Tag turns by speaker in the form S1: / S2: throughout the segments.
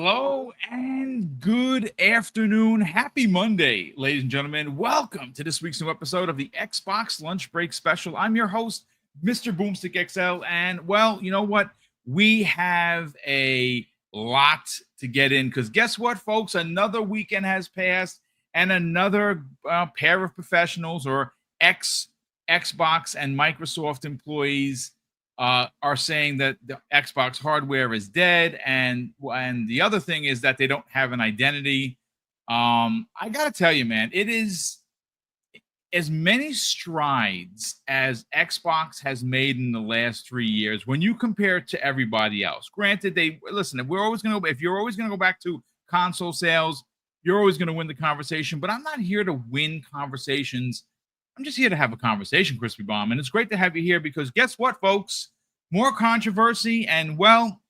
S1: Hello and good afternoon. Happy Monday, ladies and gentlemen. Welcome to this week's new episode of the Xbox Lunch Break Special. I'm your host, Mr. BoomStick XL. And, well, you know what? We have a lot to get in because guess what, folks? Another weekend has passed and another pair of professionals or Xbox and Microsoft employees are saying that the Xbox hardware is dead, and the other thing is that they don't have an identity. I gotta tell you, man, it is as many strides as Xbox has made in the last 3 years when you compare it to everybody else. Granted, listen. If you're always gonna go back to console sales, you're always gonna win the conversation. But I'm not here to win conversations. I'm just here to have a conversation, Crispy Bomb. And it's great to have you here because guess what, folks? More controversy, and, well,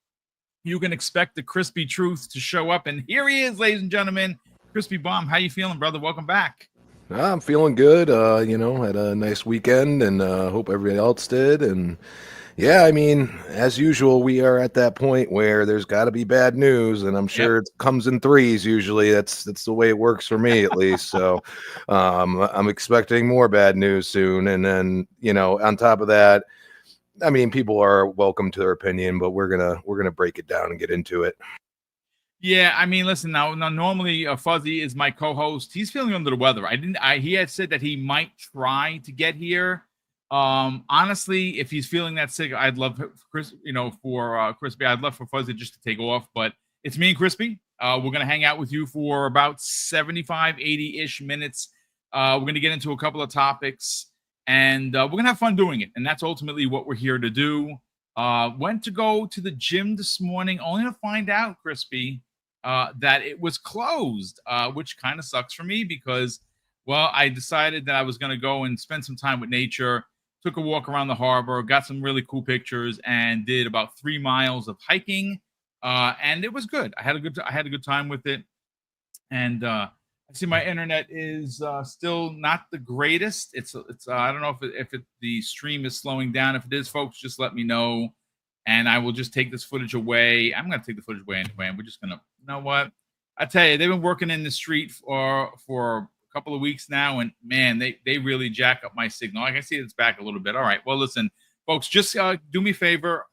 S1: you can expect the crispy truth to show up. And here he is, ladies and gentlemen. Crispy Bomb, how you feeling, brother? Welcome back.
S2: I'm feeling good. Had a nice weekend, and hope everybody else did. And yeah, I mean, as usual, we are at that point where there's got to be bad news, and I'm sure it comes in threes. Usually, that's the way it works for me, at least. So, I'm expecting more bad news soon, and then on top of that, I mean, people are welcome to their opinion, but we're gonna break it down and get into it.
S1: Yeah, I mean, listen. Now normally Fuzzy is my co-host. He's feeling under the weather. He had said that he might try to get here. Honestly, if he's feeling that sick, I'd love Crispy. I'd love for Fuzzy just to take off. But it's me and Crispy. We're gonna hang out with you for about 75, 80-ish minutes. We're gonna get into a couple of topics, and we're gonna have fun doing it. And that's ultimately what we're here to do. Went to go to the gym this morning, only to find out, Crispy, that it was closed, which kind of sucks for me because, well, I decided that I was going to go and spend some time with nature, took a walk around the harbor, got some really cool pictures, and did about 3 miles of hiking, and it was good. I had a good time with it, and I see my internet is still not the greatest. It's I don't know if the stream is slowing down. If it is, folks, just let me know, and I will just take this footage away. I'm going to take the footage away anyway, and we're just going to, you know what? I tell you, they've been working in the street for a couple of weeks now, and man, they really jack up my signal. I can see it's back a little bit. All right, well, listen, folks, just do me a favor.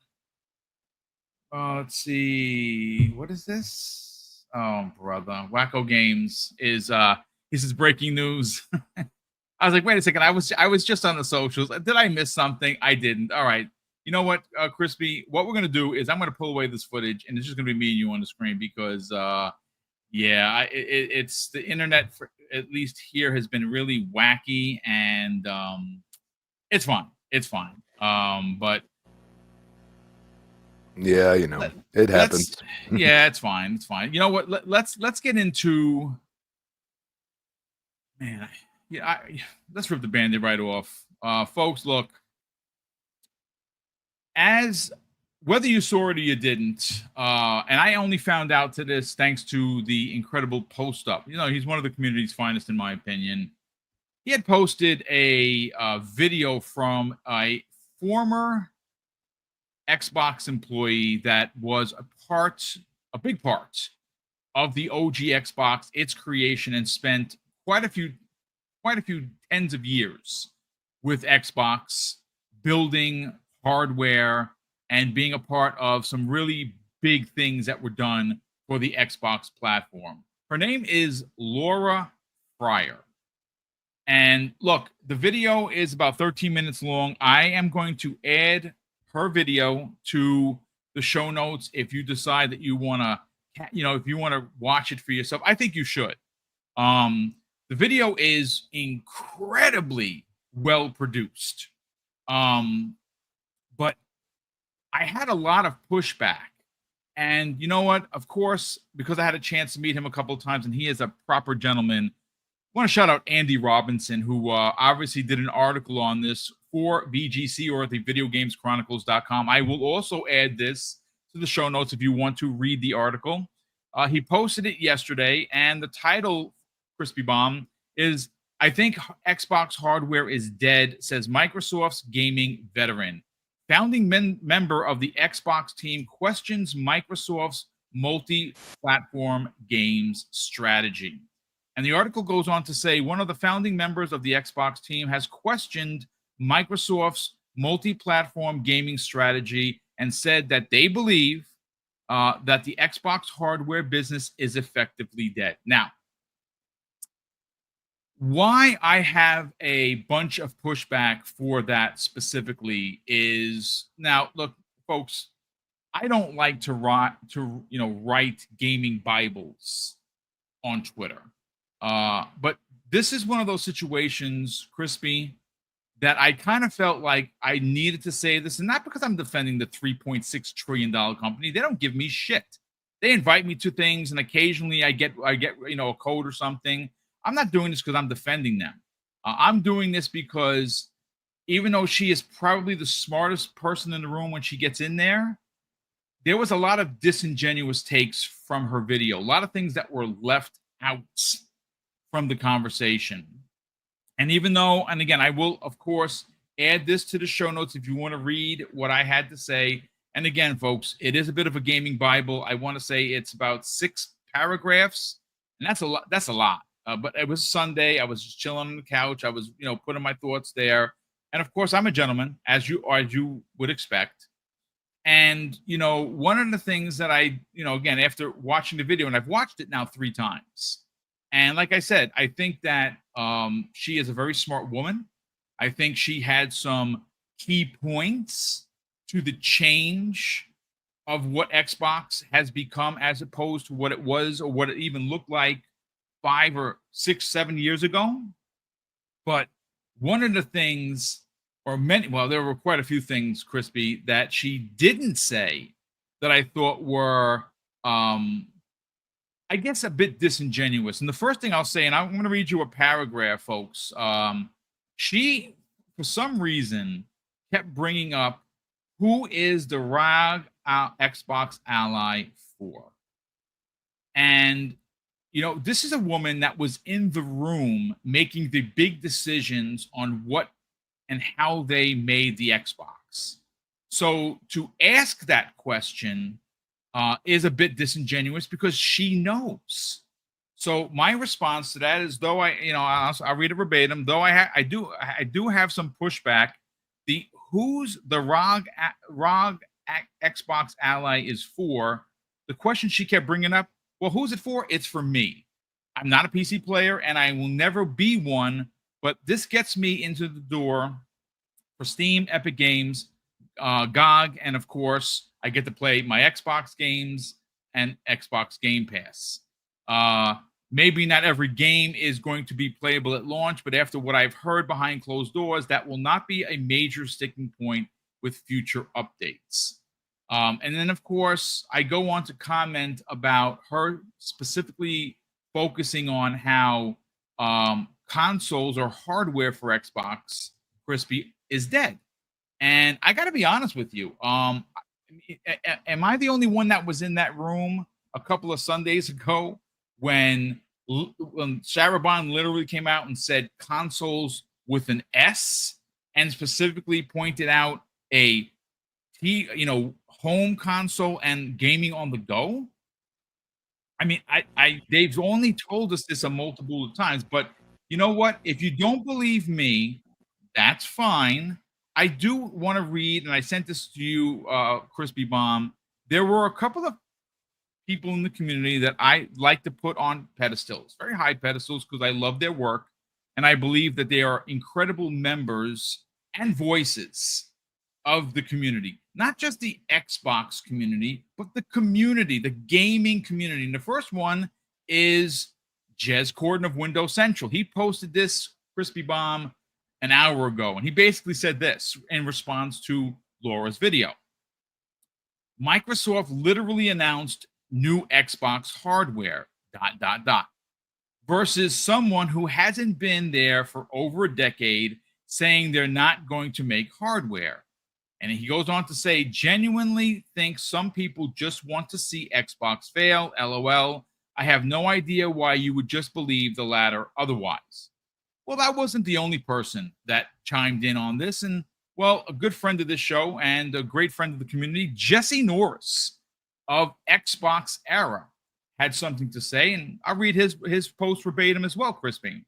S1: Let's see, what is this? Oh, brother, Wacko Games is this is breaking news. I was like, wait a second, I was just on the socials. Did I miss something? I didn't. All right. You know what, Crispy? What we're gonna do is I'm gonna pull away this footage, and it's just gonna be me and you on the screen because, it's the internet, for, at least here, has been really wacky, and it's fine. It's fine. But
S2: yeah, it happens.
S1: Yeah, it's fine. It's fine. You know what? Let's get into, man. Let's rip the Band-Aid right off, folks. Look. As whether you saw it or you didn't, and I only found out to this thanks to the incredible post up. He's one of the community's finest, in my opinion. He had posted a video from a former Xbox employee that was a big part of the OG Xbox, its creation, and spent quite a few tens of years with Xbox, building hardware and being a part of some really big things that were done for the Xbox platform. Her name is Laura Fryer. And look, the video is about 13 minutes long. I am going to add her video to the show notes if you decide that you want to, if you want to watch it for yourself. I think you should. The video is incredibly well produced. But I had a lot of pushback. And you know what? Of course, because I had a chance to meet him a couple of times, and he is a proper gentleman, I want to shout out Andy Robinson, who obviously did an article on this for VGC or at the videogameschronicles.com. I will also add this to the show notes if you want to read the article. He posted it yesterday, and the title, Crispy Bomb, is, I think Xbox hardware is dead, says Microsoft's gaming veteran. Founding member of the Xbox team questions Microsoft's multi-platform games strategy. And the article goes on to say one of the founding members of the Xbox team has questioned Microsoft's multi-platform gaming strategy and said that they believe that the Xbox hardware business is effectively dead. Now, why I have a bunch of pushback for that specifically is now, look, folks, I don't like to write gaming Bibles on Twitter. But this is one of those situations, Crispy, that I kind of felt like I needed to say this, and not because I'm defending the $3.6 trillion company. They don't give me shit. They invite me to things, and occasionally I get a code or something. I'm not doing this because I'm defending them. I'm doing this because even though she is probably the smartest person in the room when she gets in there, there was a lot of disingenuous takes from her video, a lot of things that were left out from the conversation. And even though, and again, I will, of course, add this to the show notes if you want to read what I had to say. And again, folks, it is a bit of a gaming Bible. I want to say it's about 6 paragraphs, and that's a lot. That's a lot. But it was Sunday. I was just chilling on the couch. I was, putting my thoughts there. And of course, I'm a gentleman, as you would expect. And, one of the things that I, again, after watching the video, and I've watched it now 3 times. And like I said, I think that she is a very smart woman. I think she had some key points to the change of what Xbox has become as opposed to what it was or what it even looked like 5 or 6, 7 years ago. But one of the things, there were quite a few things, Crispy, that she didn't say that I thought were, I guess, a bit disingenuous. And the first thing I'll say, and I'm going to read you a paragraph, folks. She, for some reason, kept bringing up who is the ROG Xbox ally for. And, this is a woman that was in the room making the big decisions on what and how they made the Xbox. So to ask that question is a bit disingenuous because she knows. So my response to that is, though I'll read it verbatim. Though I do have some pushback. Who's the ROG Xbox ally is for? The question she kept bringing up. Well, who's it for? It's for me. I'm not a PC player, and I will never be one. But this gets me into the door for Steam, Epic Games, GOG, and of course, I get to play my Xbox games and Xbox Game Pass. Maybe not every game is going to be playable at launch, but after what I've heard behind closed doors, that will not be a major sticking point with future updates. And then, of course, I go on to comment about her specifically focusing on how consoles or hardware for Xbox, Crispy, is dead. And I got to be honest with you. Am I the only one that was in that room a couple of Sundays ago when Sarah literally came out and said consoles with an S and specifically pointed out a home console and gaming on the go? I mean, they've only told us this a multiple of times, but you know what? If you don't believe me, that's fine. I do want to read, and I sent this to you, Crispy Bomb. There were a couple of people in the community that I like to put on pedestals, very high pedestals, because I love their work, and I believe that they are incredible members and voices of the community. Not just the Xbox community, but the community, the gaming community. And the first one is Jez Corden of Windows Central. He posted this, Crispy Bomb, an hour ago, and he basically said this in response to Laura's video. Microsoft literally announced new Xbox hardware, ... versus someone who hasn't been there for over a decade saying they're not going to make hardware. And he goes on to say, genuinely think some people just want to see Xbox fail, LOL. I have no idea why you would just believe the latter otherwise. Well, that wasn't the only person that chimed in on this. And, well, a good friend of this show and a great friend of the community, Jesse Norris, of Xbox era had something to say, and I'll read his post verbatim as well, Crispy.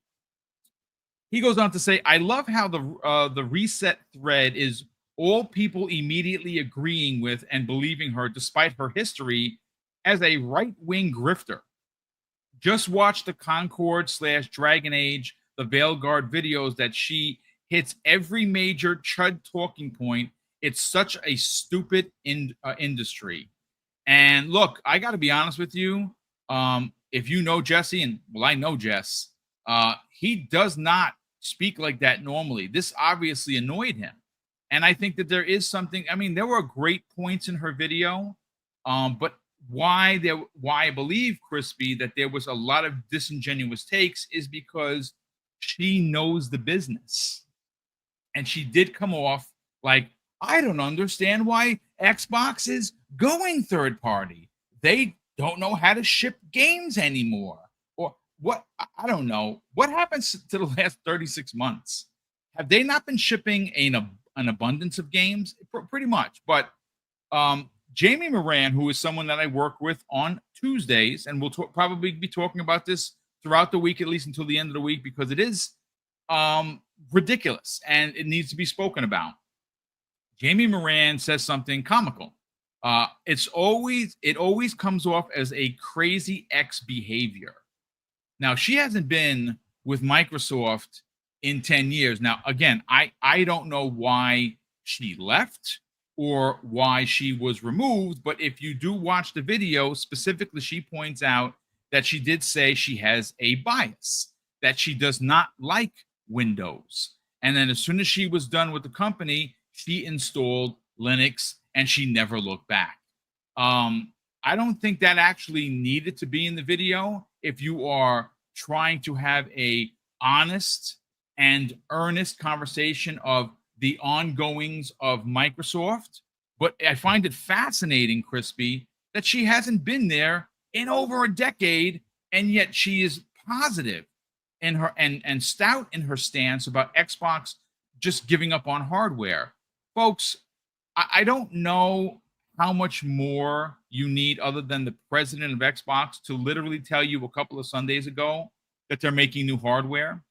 S1: He goes on to say, I love how the reset thread is all people immediately agreeing with and believing her despite her history as a right-wing grifter. Just watch the Concord/Dragon Age, the Veilguard videos that she hits every major chud talking point. It's such a stupid industry. And look, I got to be honest with you. If you know Jesse, and well, I know Jess, he does not speak like that normally. This obviously annoyed him. And I think that there is something, I mean, there were great points in her video, but why I believe, Crispy, that there was a lot of disingenuous takes is because she knows the business. And she did come off like, I don't understand why Xbox is going third party. They don't know how to ship games anymore. Or what? I don't know. What happens to the last 36 months? Have they not been shipping an abundance of games? Pretty much. But Jamie Moran, who is someone that I work with on Tuesdays, and we'll probably be talking about this throughout the week, at least until the end of the week, because it is ridiculous and it needs to be spoken about. Jamie Moran says something comical. It always comes off as a crazy ex behavior. Now, she hasn't been with Microsoft in 10 years. Now, again, I don't know why she left or why she was removed, but if you do watch the video, specifically, she points out that she did say she has a bias, that she does not like Windows. And then as soon as she was done with the company, she installed Linux and she never looked back. I don't think that actually needed to be in the video if you are trying to have a honest and earnest conversation of the ongoings of Microsoft. But I find it fascinating, Crispy, that she hasn't been there in over a decade, and yet she is positive in her and stout in her stance about Xbox just giving up on hardware. Folks, I don't know how much more you need other than the president of Xbox to literally tell you a couple of Sundays ago that they're making new hardware.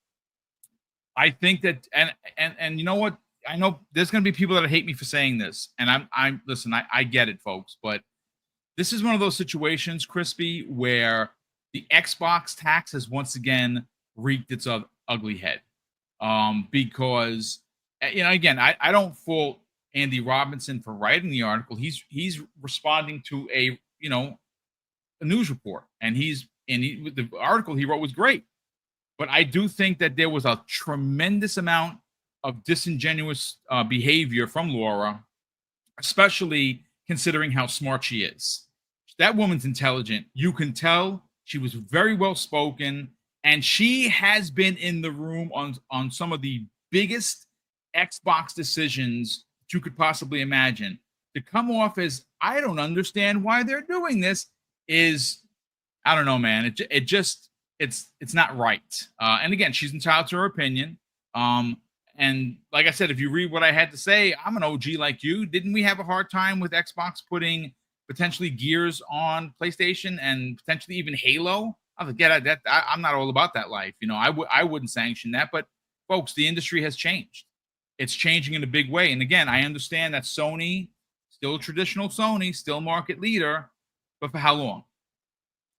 S1: I think that, and you know what? I know there's going to be people that hate me for saying this, and I'm listen, I get it, folks, but this is one of those situations, Crispy, where the Xbox tax has once again wreaked its ugly head. Because, again, I don't fault Andy Robinson for writing the article. He's responding to a news report, and the article he wrote was great. But I do think that there was a tremendous amount of disingenuous behavior from Laura, especially considering how smart she is. That woman's intelligent. You can tell she was very well spoken, and she has been in the room on some of the biggest Xbox decisions that you could possibly imagine. To come off as, I don't understand why they're doing this, is, I don't know, man. It's not right. And again, she's entitled to her opinion. And like I said, if you read what I had to say, I'm an OG like you. Didn't we have a hard time with Xbox putting potentially Gears on PlayStation and potentially even Halo? I forget that. I'm not all about that life. I wouldn't sanction that. But folks, the industry has changed. It's changing in a big way. And again, I understand that Sony, still traditional Sony, still market leader, but for how long?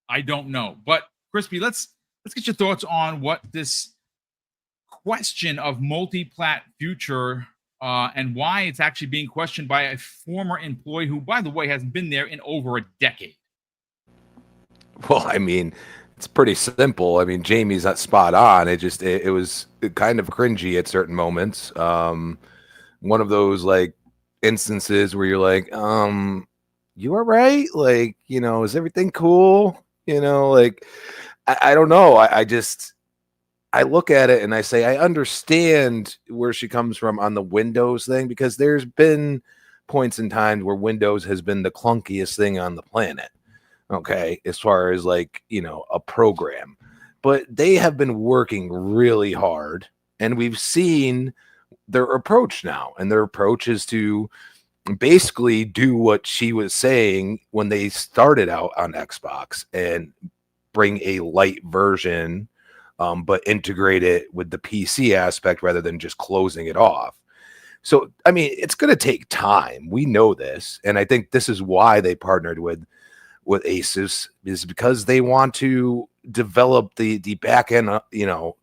S1: I don't know. But Crispy, let's get your thoughts on what this question of Multiplat future and why it's actually being questioned by a former employee who, by the way, hasn't been there in over a decade.
S2: Well, I mean, it's pretty simple. I mean, Jamie's not spot on. It was kind of cringy at certain moments. One of those like instances where you're like, you all right? Like, is everything cool? Like, I don't know. I look at it and I say, I understand where she comes from on the Windows thing, because there's been points in time where Windows has been the clunkiest thing on the planet. Okay. As far as like, a program, but they have been working really hard, and we've seen their approach now, and their approach is to, basically do what she was saying when they started out on Xbox and bring a light version, but integrate it with the PC aspect rather than just closing it off. So, I mean, it's going to take time. We know this. And I think this is why they partnered with Asus, is because they want to develop the back end,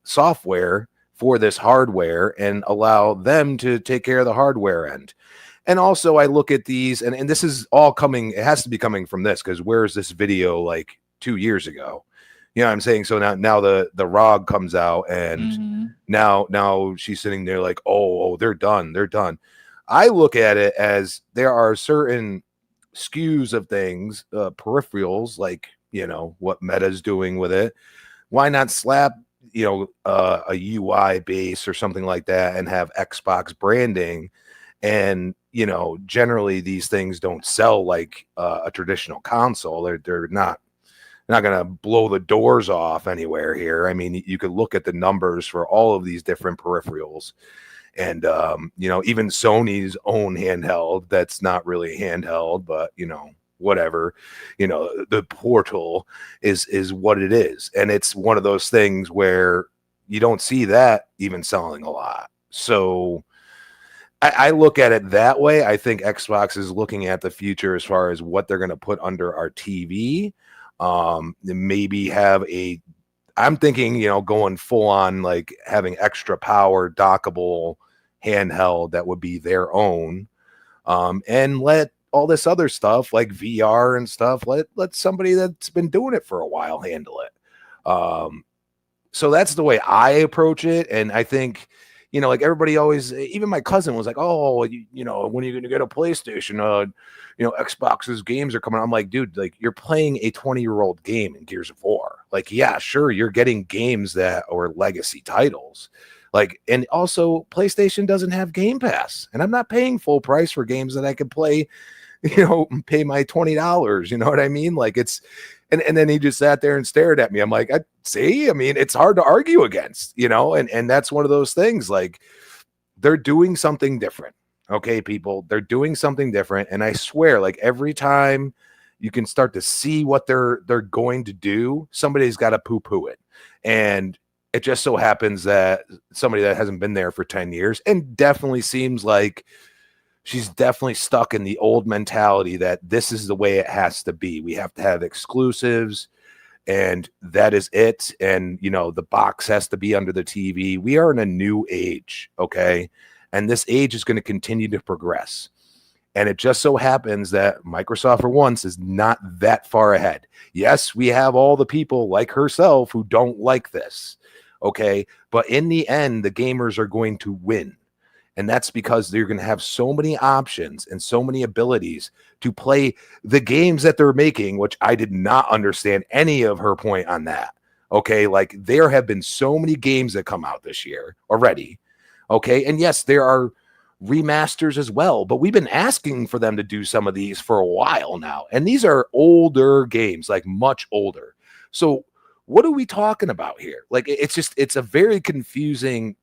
S2: software for this hardware and allow them to take care of the hardware end. And also I look at these, and this is all coming, it has to be coming from this, because where's this video like 2 years ago? You know what I'm saying? So now the ROG comes out, and now she's sitting there like, oh, they're done. I look at it as there are certain SKUs of things, peripherals, like, what Meta's doing with it. Why not slap, a UI base or something like that and have Xbox branding? And, generally these things don't sell like a traditional console. They're not going to blow the doors off anywhere here. I mean, you could look at the numbers for all of these different peripherals, and even Sony's own handheld that's not really handheld, but whatever, the Portal is what it is, and it's one of those things where you don't see that even selling a lot. So I look at it that way. I think Xbox is looking at the future as far as what they're going to put under our TV. Maybe have I'm thinking, going full on, like having extra power dockable handheld that would be their own, and let all this other stuff like VR and stuff, let somebody that's been doing it for a while handle it. So that's the way I approach it. And I think, like everybody always, even my cousin was like, oh, when are you going to get a PlayStation? Xbox's games are coming out. I'm like, dude, like you're playing a 20-year-old game in Gears of War. Like, yeah, sure, you're getting games that are legacy titles. Like, and also PlayStation doesn't have Game Pass, and I'm not paying full price for games that I could play, pay my $20. You know what I mean? Like it's, and then he just sat there and stared at me. I'm like, I mean, it's hard to argue against, and that's one of those things. Like, they're doing something different. Okay, people, they're doing something different. And I swear, like every time you can start to see what they're going to do, somebody's got to poo-poo it. And it just so happens that somebody that hasn't been there for 10 years and definitely seems like she's definitely stuck in the old mentality that this is the way it has to be. We have to have exclusives, and that is it. And, the box has to be under the TV. We are in a new age, okay? And this age is going to continue to progress. And it just so happens that Microsoft, for once, is not that far ahead. Yes, we have all the people like herself who don't like this, okay? But in the end, the gamers are going to win. And that's because they're going to have so many options and so many abilities to play the games that they're making, which I did not understand any of her point on that. Okay, like there have been so many games that come out this year already. Okay, and yes, there are remasters as well, but we've been asking for them to do some of these for a while now. And these are older games, like much older. So what are we talking about here? Like it's a very confusing,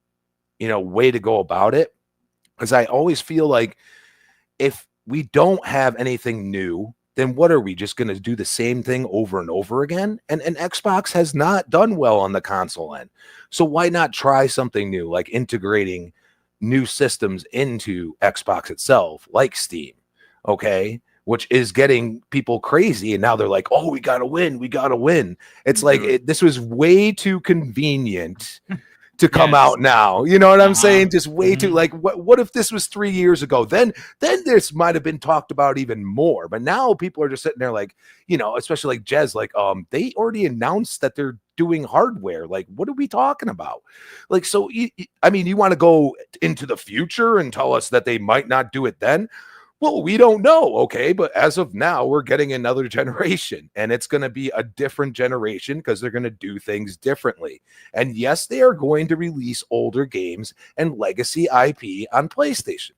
S2: way to go about it. Because I always feel like if we don't have anything new, then what are we just going to do the same thing over and over again? And Xbox has not done well on the console end. So why not try something new, like integrating new systems into Xbox itself, like Steam, okay? Which is getting people crazy. And now they're like, oh, we got to win. We got to win. It's like this was way too convenient to come out now. You know what I'm saying? Just way too, like, what if this was 3 years ago? Then this might have been talked about even more. But now people are just sitting there like, especially like Jez, like, they already announced that they're doing hardware. Like, what are we talking about? Like, so, I mean, you want to go into the future and tell us that they might not do it then? Well, we don't know, okay? But as of now, we're getting another generation, and it's going to be a different generation because they're going to do things differently. And yes, they are going to release older games and legacy IP on PlayStation.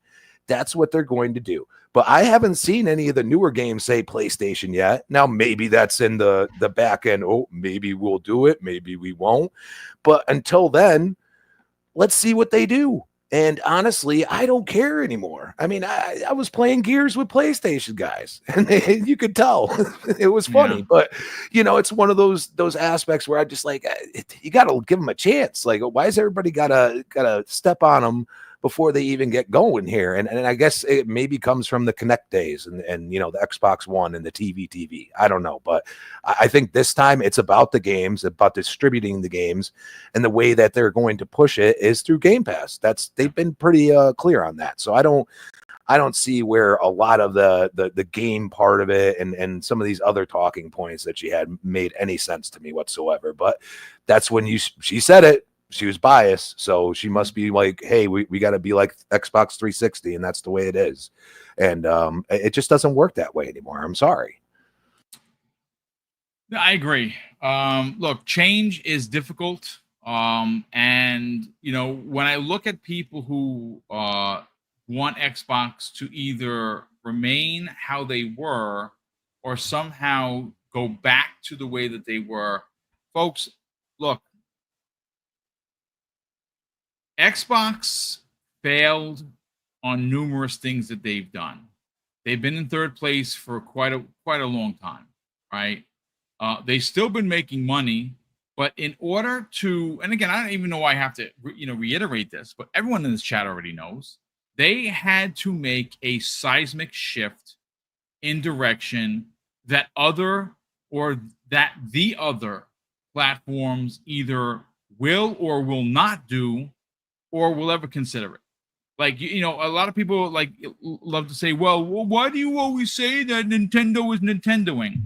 S2: That's what they're going to do. But I haven't seen any of the newer games say PlayStation yet. Now, maybe that's in the back end. Oh, maybe we'll do it. Maybe we won't. But until then, let's see what they do. And honestly, I don't care anymore. I mean, I was playing Gears with PlayStation guys, and you could tell it was
S1: Yeah.
S2: funny. But it's one of those aspects where I just like you got to give them a chance. Like, why is everybody gotta step on them before they even get going here? And I guess it maybe comes from the Connect days and the Xbox One and the TV. I don't know, but I think this time it's about the games, about distributing the games, and the way that they're going to push it is through Game Pass. They've been pretty clear on that. So I don't see where a lot of the game part of it and some of these other talking points that she had made any sense to me whatsoever. But that's when she said it. She was biased, so she must be like, hey, we got to be like Xbox 360, and that's the way it is. And it just doesn't work that way anymore. I'm sorry.
S1: I agree. Look, change is difficult. And when I look at people who want Xbox to either remain how they were or somehow go back to the way that they were, folks, look, Xbox failed on numerous things that they've done. They've been in third place for quite a long time, right? They've still been making money, but in order to, and again, I don't even know why I have to, reiterate this, but everyone in this chat already knows they had to make a seismic shift in direction that the other platforms either will or will not do or will ever consider it. Like, a lot of people love to say, well, why do you always say that Nintendo is Nintendoing?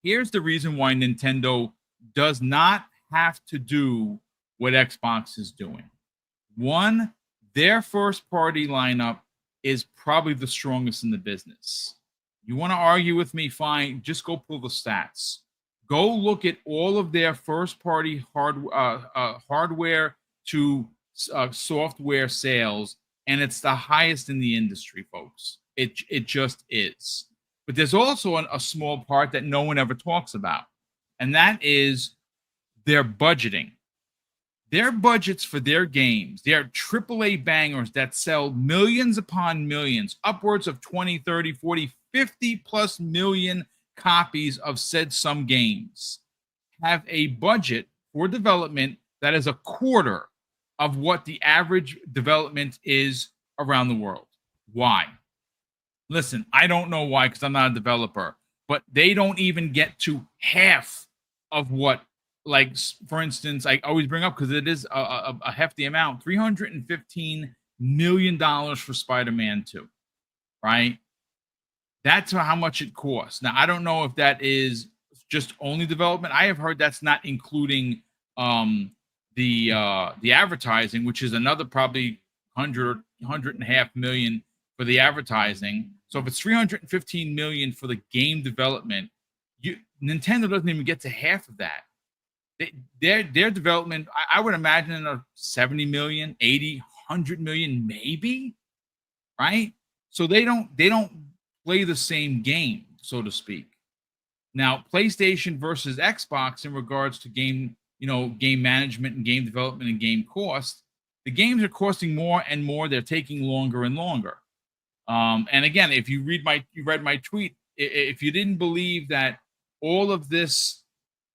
S1: Here's the reason why Nintendo does not have to do what Xbox is doing. One, their first party lineup is probably the strongest in the business. You want to argue with me? Fine. Just go pull the stats. Go look at all of their first party hardware to software sales, and it's the highest in the industry, folks. It just is. But there's also a small part that no one ever talks about, and that is their budgeting. Their budgets for their games, their AAA bangers that sell millions upon millions, upwards of 20, 30, 40, 50 plus million copies of said some games, have a budget for development that is a quarter of what the average development is around the world. Why? Listen, I don't know why, because I'm not a developer, but they don't even get to half of what, like, for instance, I always bring up, because it is a hefty amount, $315 million for Spider-Man 2, right? That's how much it costs. Now, I don't know if that is just only development. I have heard that's not including the advertising, which is another probably 100.5 million for the advertising. So if it's 315 million for the game development, Nintendo doesn't even get to half of that. Their development, I would imagine, 70 million, 80, 100 million, maybe, right? So they don't play the same game, so to speak. Now, PlayStation versus Xbox in regards to game management and game development and game cost, the games are costing more and more. They're taking longer and longer. And again, if you read my tweet, if you didn't believe that all of this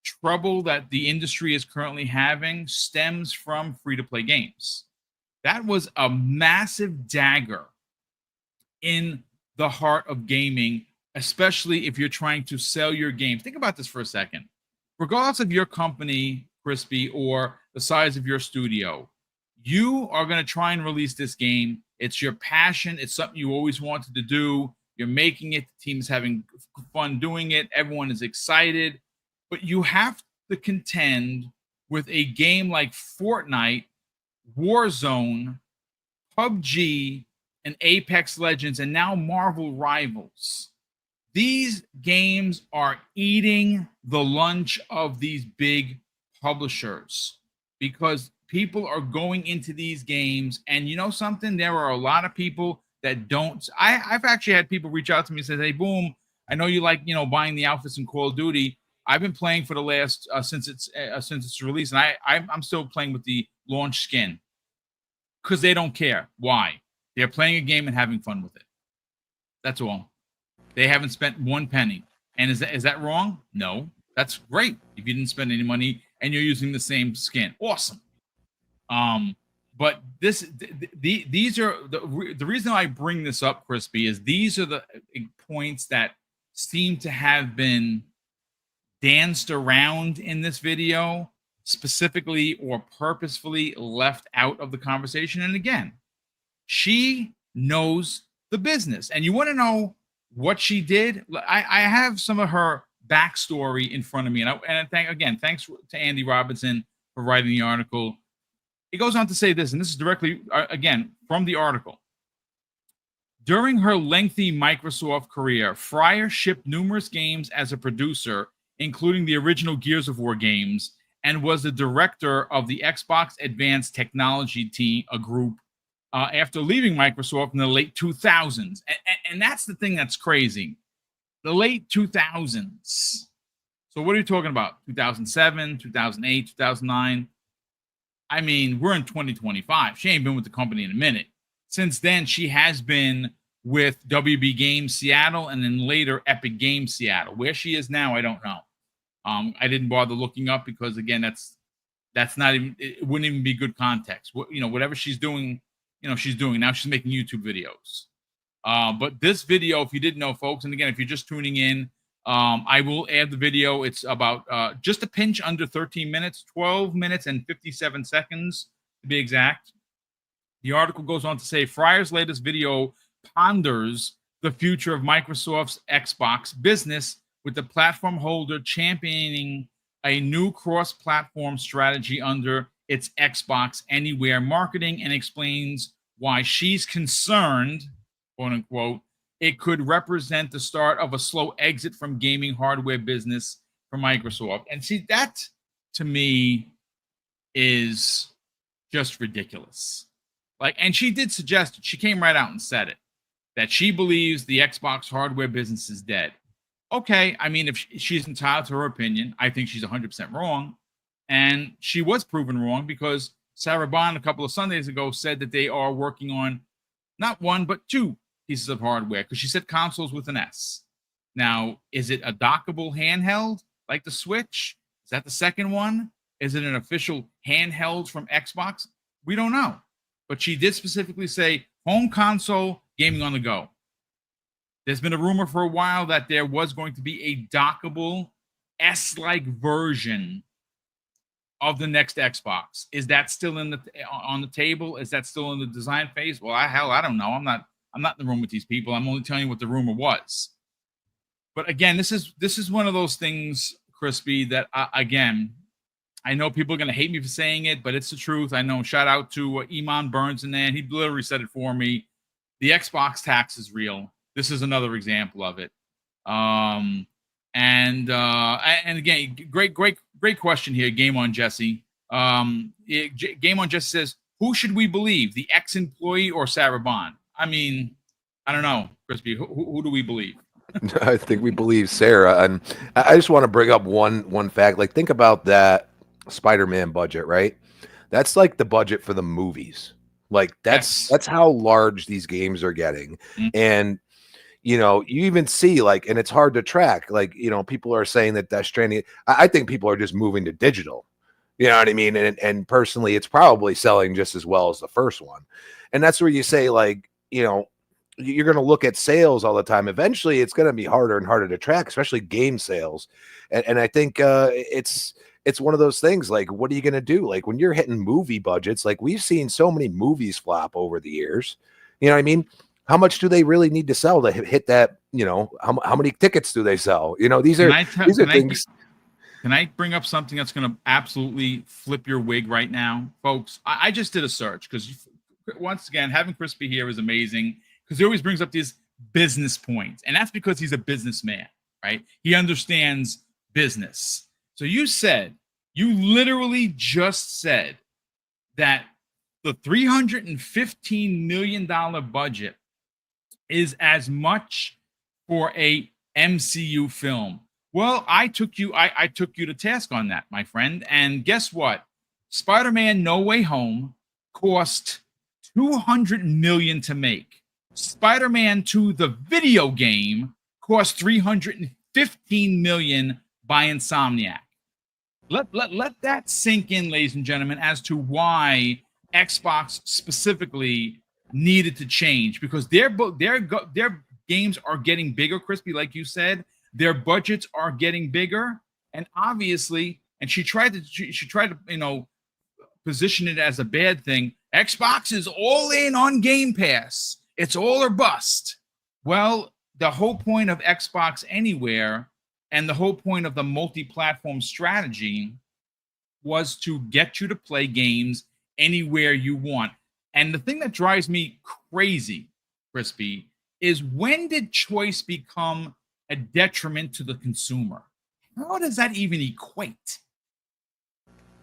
S1: trouble that the industry is currently having stems from free-to-play games, that was a massive dagger in the heart of gaming, especially if you're trying to sell your game. Think about this for a second. Regardless of your company, Crispy, or the size of your studio, you are going to try and release this game. It's your passion. It's something you always wanted to do. You're making it. The team is having fun doing it. Everyone is excited. But you have to contend with a game like Fortnite, Warzone, PUBG, and Apex Legends, and now Marvel Rivals. These games are eating the lunch of these big publishers because people are going into these games. And you know something? There are a lot of people that don't. I've actually had people reach out to me and say, hey, Boom, I know you like, buying the outfits in Call of Duty. I've been playing for the last since it's released, and I'm still playing with the launch skin. Because they don't care. Why? They're playing a game and having fun with it. That's all. They haven't spent one penny. And is that wrong? No. That's great. If you didn't spend any money and you're using the same skin. Awesome. But these are the reason I bring this up, Crispy, is these are the points that seem to have been danced around in this video, specifically or purposefully left out of the conversation. And again, she knows the business. And you want to know what she did? I have some of her backstory in front of me. And thanks to Andy Robinson for writing the article. He goes on to say this, and this is directly, again, from the article. During her lengthy Microsoft career, Fryer shipped numerous games as a producer, including the original Gears of War games, and was the director of the Xbox Advanced Technology team, a group, after leaving Microsoft in the late 2000s. And that's the thing that's crazy. The late 2000s. So what are you talking about? 2007, 2008, 2009? I mean, we're in 2025. She ain't been with the company in a minute. Since then, she has been with WB Games Seattle and then later Epic Games Seattle. Where she is now, I don't know. I didn't bother looking up because, again, that's not even, it wouldn't even be good context. Whatever she's doing, she's doing. Now she's making YouTube videos. But this video, if you didn't know, folks, and again, if you're just tuning in, I will add the video. It's about just a pinch under 13 minutes, 12 minutes and 57 seconds to be exact. The article goes on to say Fryer's latest video ponders the future of Microsoft's Xbox business, with the platform holder championing a new cross-platform strategy under its Xbox Anywhere marketing, and explains why she's concerned, quote unquote, it could represent the start of a slow exit from gaming hardware business for Microsoft. And see, that to me is just ridiculous. And she did suggest it. She came right out and said it, that she believes the Xbox hardware business is dead. Okay, I mean, if she's entitled to her opinion, I think she's 100% wrong. And she was proven wrong because Sarah Bond a couple of Sundays ago said that they are working on not one, but two pieces of hardware, because she said consoles with an S. Now, is it a dockable handheld like the Switch? Is that the second one? Is it an official handheld from Xbox? We don't know. But she did specifically say home console, gaming on the go. There's been a rumor for a while that there was going to be a dockable S-like version of the next Xbox. Is that still on the table? Is that still in the design phase? Well, I don't know. I'm not in the room with these people. I'm only telling you what the rumor was. But again, this is one of those things, Crispy, that again, I know people are going to hate me for saying it, but it's the truth. I know. Shout out to Iman Burns in there. He literally said it for me. The Xbox tax is real. This is another example of it. And again, great question here. Game on Jesse. Game on Jesse says, who should we believe, the ex-employee or Sarah Bond? I mean, I don't know, Crispy. Who do we believe?
S2: I think we believe Sarah. And I just want to bring up one fact. Think about that Spider-Man budget, right? That's like the budget for the movies. That's how large these games are getting. Mm-hmm. And you even see and it's hard to track. People are saying that Death Stranding, I think people are just moving to digital. You know what I mean? And personally, it's probably selling just as well as the first one. And that's where you say, you're going to look at sales all the time. Eventually, it's going to be harder and harder to track, especially game sales. And I think it's one of those things. What are you going to do? When you're hitting movie budgets, we've seen so many movies flop over the years. You know what I mean? How much do they really need to sell to hit that? How many tickets do they sell? These are things.
S1: Can I bring up something that's going to absolutely flip your wig right now, folks? I just did a search because, once again, having Crispy here is amazing because he always brings up these business points, and that's because he's a businessman, right? He understands business. So you literally just said that the $315 million budget is as much for a MCU film. Well, I took you to task on that, my friend. And guess what? Spider-Man No Way Home cost $200 million to make. Spider-Man 2, the video game, cost $315 million by Insomniac. Let that sink in, ladies and gentlemen, as to why Xbox specifically needed to change, because their games are getting bigger, Crispy, like you said. Their budgets are getting bigger, and obviously, and she tried to position it as a bad thing. Xbox is all in on Game Pass. It's all or bust. Well, the whole point of Xbox Anywhere and the whole point of the multi-platform strategy was to get you to play games anywhere you want. And the thing that drives me crazy, Crispy, is when did choice become a detriment to the consumer? How does that even equate?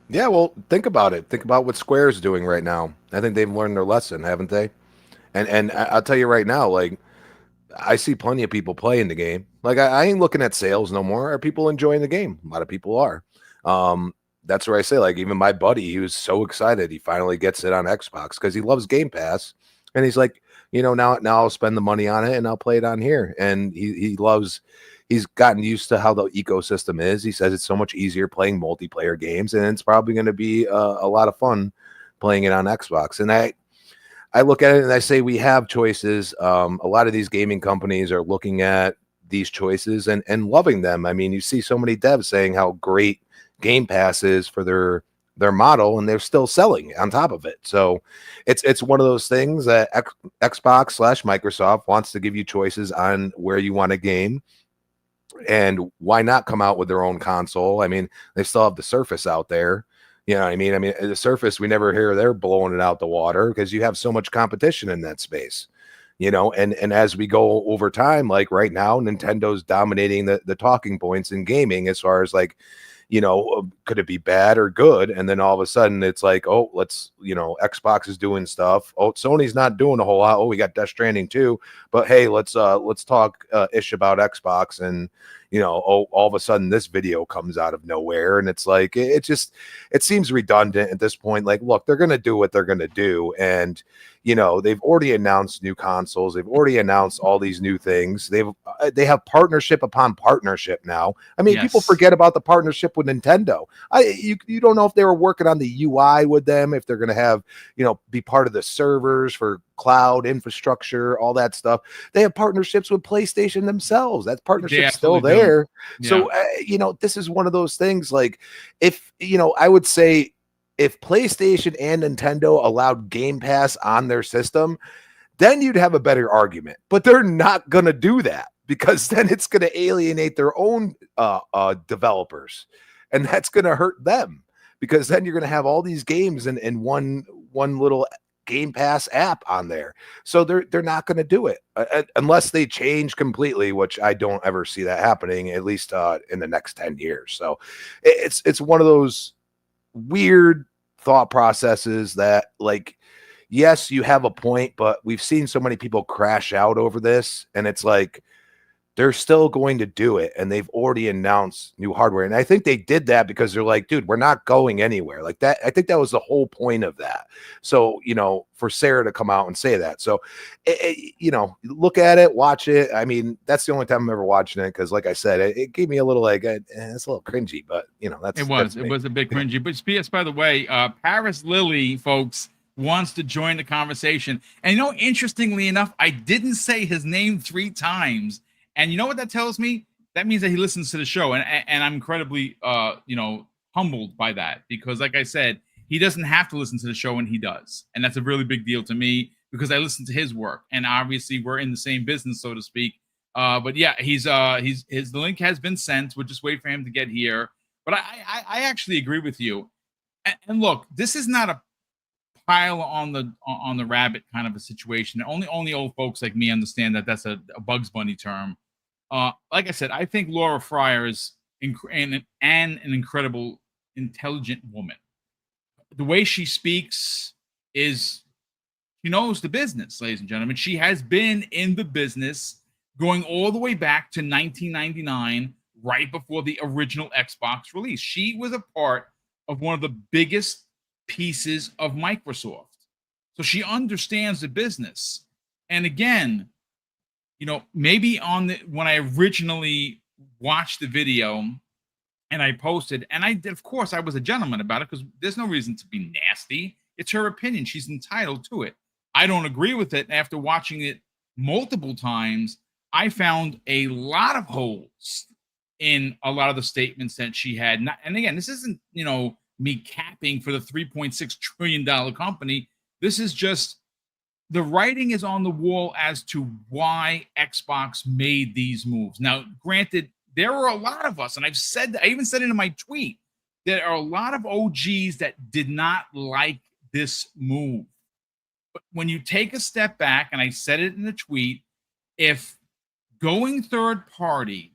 S2: Yeah, well, think about it. Think about what Square's doing right now. I think they've learned their lesson, haven't they? And I'll tell you right now, like, I see plenty of people playing the game. Like, I ain't looking at sales no more. Are people enjoying the game? A lot of people are. That's where I say, like, even my buddy, he was so excited he finally gets it on Xbox because he loves Game Pass. And he's like, now I'll spend the money on it and I'll play it on here. And he's gotten used to how the ecosystem is. He says it's so much easier playing multiplayer games, and it's probably going to be a lot of fun playing it on Xbox. And I look at it and I say we have choices. A lot of these gaming companies are looking at these choices and loving them. I mean, you see so many devs saying how great Game Pass is for their model, and they're still selling on top of it. So it's one of those things that Xbox/Microsoft wants to give you choices on where you want to game. And why not come out with their own console? I mean, they still have the Surface out there. You know what I mean? I mean, the Surface, we never hear they're blowing it out the water because you have so much competition in that space. And as we go over time, like right now, Nintendo's dominating the talking points in gaming as far as like, could it be bad or good? And then all of a sudden it's like, oh, Xbox is doing stuff. Oh, Sony's not doing a whole lot. Oh, we got Death Stranding too. But hey, let's talk ish about Xbox. And all of a sudden this video comes out of nowhere, and it's like it seems redundant at this point. Like, look, they're gonna do what they're gonna do, and they've already announced new consoles. They've already announced all these new things. They have partnership upon partnership now. I mean, people forget about the partnership with Nintendo. You don't know if they were working on the UI with them, if they're going to have, be part of the servers for cloud infrastructure, all that stuff. They have partnerships with PlayStation themselves. That partnership's still there. Yeah. So, this is one of those things, like, if, I would say, if PlayStation and Nintendo allowed Game Pass on their system, then you'd have a better argument. But they're not going to do that, because then it's going to alienate their own developers, and that's going to hurt them, because then you're going to have all these games in one little Game Pass app on there. So they're not going to do it unless they change completely, which I don't ever see that happening, at least in the next 10 years. So it's one of those weird thought processes that, like, yes, you have a point, but we've seen so many people crash out over this, and it's like they're still going to do it, and they've already announced new hardware. And I think they did that because they're like, dude, we're not going anywhere like that. I think that was the whole point of that. So, for Sarah to come out and say that. So, look at it, watch it. I mean, that's the only time I'm ever watching it, because like I said, it gave me a little like, it's a little cringy, but it was
S1: a bit cringy. But PS, by the way, Parris Lilly, folks, wants to join the conversation. And interestingly enough, I didn't say his name 3 times. And you know what that tells me? That means that he listens to the show. And I'm incredibly, humbled by that, because like I said, he doesn't have to listen to the show, and he does. And that's a really big deal to me, because I listen to his work, and obviously we're in the same business, so to speak. But yeah, the link has been sent. We'll just wait for him to get here. But I actually agree with you. And look, this is not a pile on the rabbit kind of a situation. Only old folks like me understand that that's a Bugs Bunny term. Like I said, I think Laura Fryer is an incredible, intelligent woman. The way she speaks she knows the business, ladies and gentlemen. She has been in the business going all the way back to 1999, right before the original Xbox release. She was a part of one of the biggest pieces of Microsoft. So she understands the business. And again, maybe when I originally watched the video and I posted, and I did, of course, I was a gentleman about it because there's no reason to be nasty. It's her opinion. She's entitled to it. I don't agree with it. After watching it multiple times, I found a lot of holes in a lot of the statements that she had. And again, this isn't, me capping for the $3.6 trillion company. This is just the writing is on the wall as to why Xbox made these moves. Now, granted, there were a lot of us, and I've said that, I even said it in my tweet, there are a lot of OGs that did not like this move. But when you take a step back, and I said it in the tweet, if going third party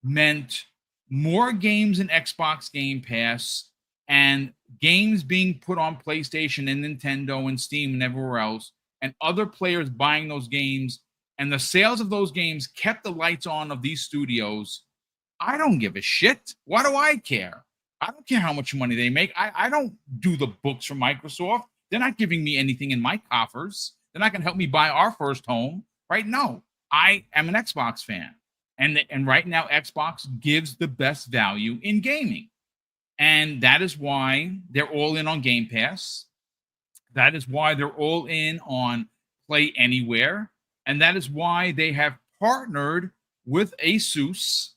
S1: meant more games in Xbox Game Pass and games being put on PlayStation and Nintendo and Steam and everywhere else, and other players buying those games, and the sales of those games kept the lights on of these studios, I don't give a shit. Why do I care? I don't care how much money they make. I don't do the books for Microsoft. They're not giving me anything in my coffers. They're not going to help me buy our first home, right? No, I am an Xbox fan. And right now, Xbox gives the best value in gaming. And that is why they're all in on Game Pass. That is why they're all in on Play Anywhere. And that is why they have partnered with Asus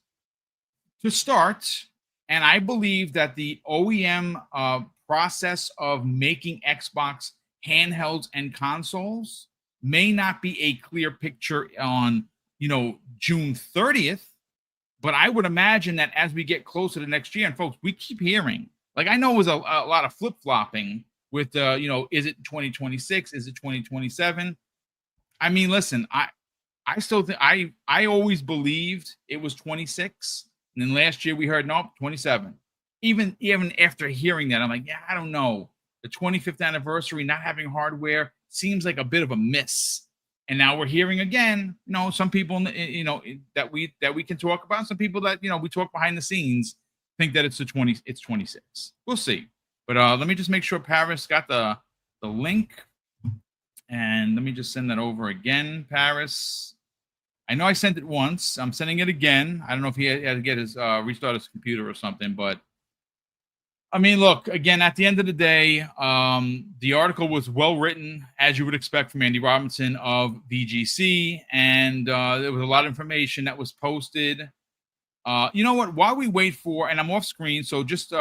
S1: to start. And I believe that the OEM process of making Xbox handhelds and consoles may not be a clear picture on, June 30th. But I would imagine that as we get closer to next year, and folks, we keep hearing, like, I know it was a lot of flip-flopping with, is it 2026? Is it 2027? I mean, listen, I still think, I always believed it was 26. And then last year we heard, nope, 27. Even after hearing that, I'm like, yeah, I don't know. The 25th anniversary, not having hardware seems like a bit of a miss. And now we're hearing again, some people, that we can talk about. Some people that, we talk behind the scenes think that it's 26. We'll see. But let me just make sure Parris got the link. And let me just send that over again, Parris. I know I sent it once. I'm sending it again. I don't know if he had to get his restart his computer or something, but I mean, look, again, at the end of the day, the article was well written, as you would expect from Andy Robinson of VGC, and there was a lot of information that was posted. You know what? While we wait for, and I'm off screen, so just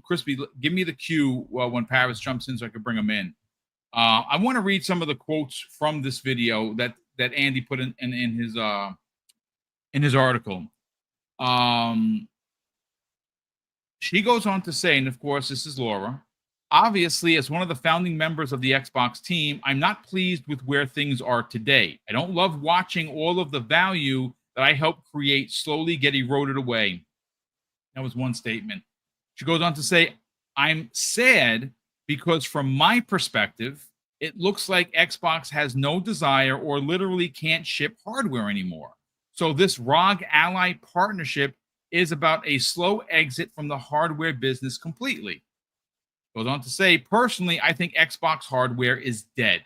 S1: Crispy, give me the cue when Parris jumps in so I can bring him in. I want to read some of the quotes from this video that Andy put in his article. She goes on to say, and of course, this is Laura, obviously, as one of the founding members of the Xbox team, I'm not pleased with where things are today. I don't love watching all of the value that I helped create slowly get eroded away. That was one statement. She goes on to say, I'm sad because from my perspective, it looks like Xbox has no desire or literally can't ship hardware anymore. So this ROG Ally partnership is about a slow exit from the hardware business completely. Goes on to say, personally, I think Xbox hardware is dead.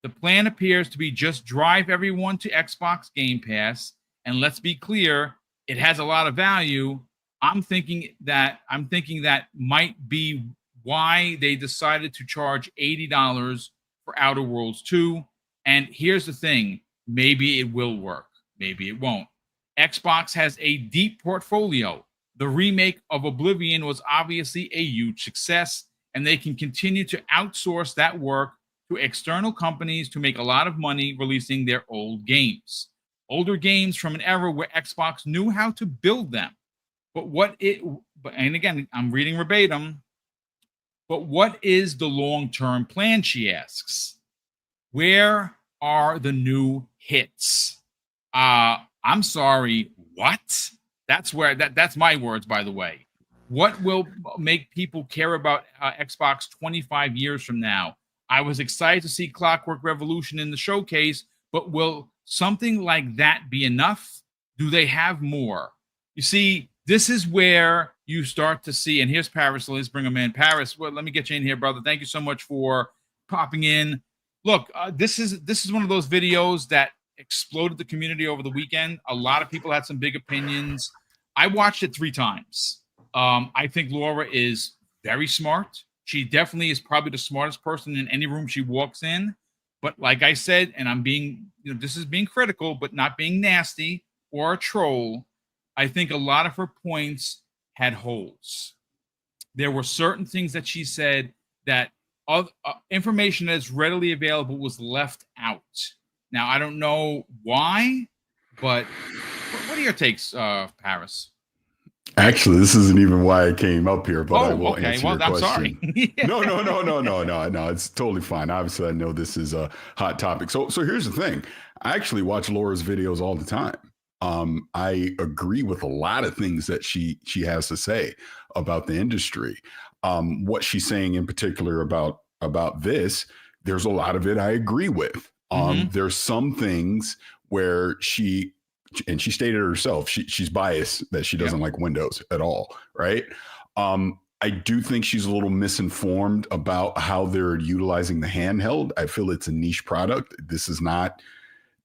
S1: The plan appears to be just drive everyone to Xbox Game Pass, and let's be clear, it has a lot of value. I'm thinking that might be why they decided to charge $80 for Outer Worlds 2. And here's the thing, maybe it will work, maybe it won't. Xbox has a deep portfolio. The remake of Oblivion was obviously a huge success, and they can continue to outsource that work to external companies to make a lot of money releasing their old games. Older games from an era where Xbox knew how to build them. And again, I'm reading verbatim, but what is the long-term plan, she asks. Where are the new hits? I'm sorry, what? That's my words, by the way. What will make people care about Xbox 25 years from now? I was excited to see Clockwork Revolution in the showcase, but will something like that be enough? Do they have more? You see, this is where you start to see, and here's Parris. Let's bring him in. Parris, well, let me get you in here, brother. Thank you so much for popping in. Look, this is one of those videos that exploded the community over the weekend. A lot of people had some big opinions. I watched it 3 times. I think Laura is very smart. She definitely is probably the smartest person in any room she walks in. But like I said, and I'm being, this is being critical, but not being nasty or a troll. I think a lot of her points had holes. There were certain things that she said that information that is readily available was left out. Now, I don't know why, but what are your takes, Parris?
S3: Actually, this isn't even why I came up here, but I will answer your
S1: I'm
S3: question.
S1: Sorry.
S3: No, it's totally fine. Obviously, I know this is a hot topic. So here's the thing. I actually watch Laura's videos all the time. I agree with a lot of things that she has to say about the industry. What she's saying in particular about this, there's a lot of it I agree with. There's some things where she stated herself, she's biased that she doesn't like Windows at all, right? I do think she's a little misinformed about how they're utilizing the handheld. I feel it's a niche product.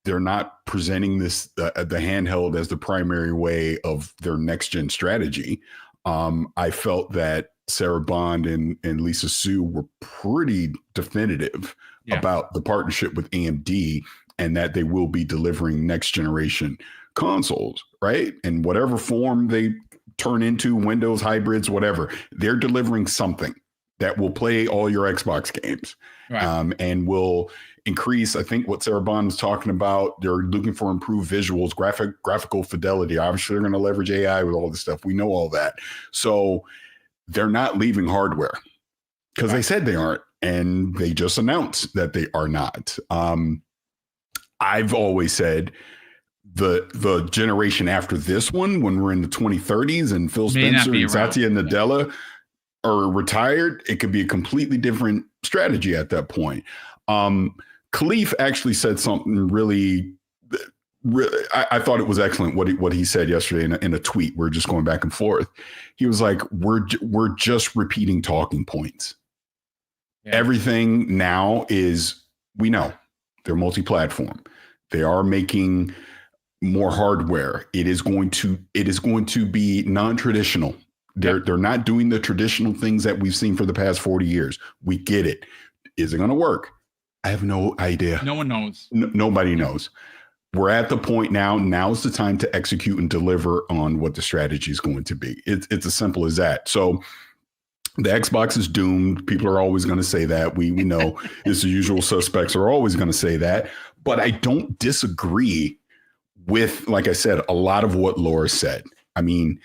S3: They're not presenting the handheld as the primary way of their next gen strategy. I felt that Sarah Bond and Lisa Su were pretty definitive about the partnership with AMD and that they will be delivering next generation consoles, right? In whatever form they turn into, Windows hybrids, whatever, they're delivering something that will play all your Xbox games, right. And will increase, I think what Sarah Bond was talking about, they're looking for improved visuals, graphical fidelity. Obviously, they're going to leverage AI with all this stuff. We know all that. So they're not leaving hardware because they said they aren't, and they just announced that they are not. I've always said the generation after this one, when we're in the 2030s and Phil Spencer and Satya Nadella are retired, it could be a completely different strategy at that point. Khalif actually said something really, I thought it was excellent what he said yesterday in a tweet. We're just going back and forth. He was like, we're just repeating talking points. Yeah. Everything now is, we know they're multi-platform. They are making more hardware. It is going to be non-traditional. They're not doing the traditional things that we've seen for the past 40 years. We get it. Is it going to work? I have no idea.
S1: No one knows.
S3: Nobody knows. We're at the point now. Now's the time to execute and deliver on what the strategy is going to be. It's as simple as that. So the Xbox is doomed. People are always going to say that. We know it's the usual suspects are always going to say that. But I don't disagree with, like I said, a lot of what Laura said. I mean,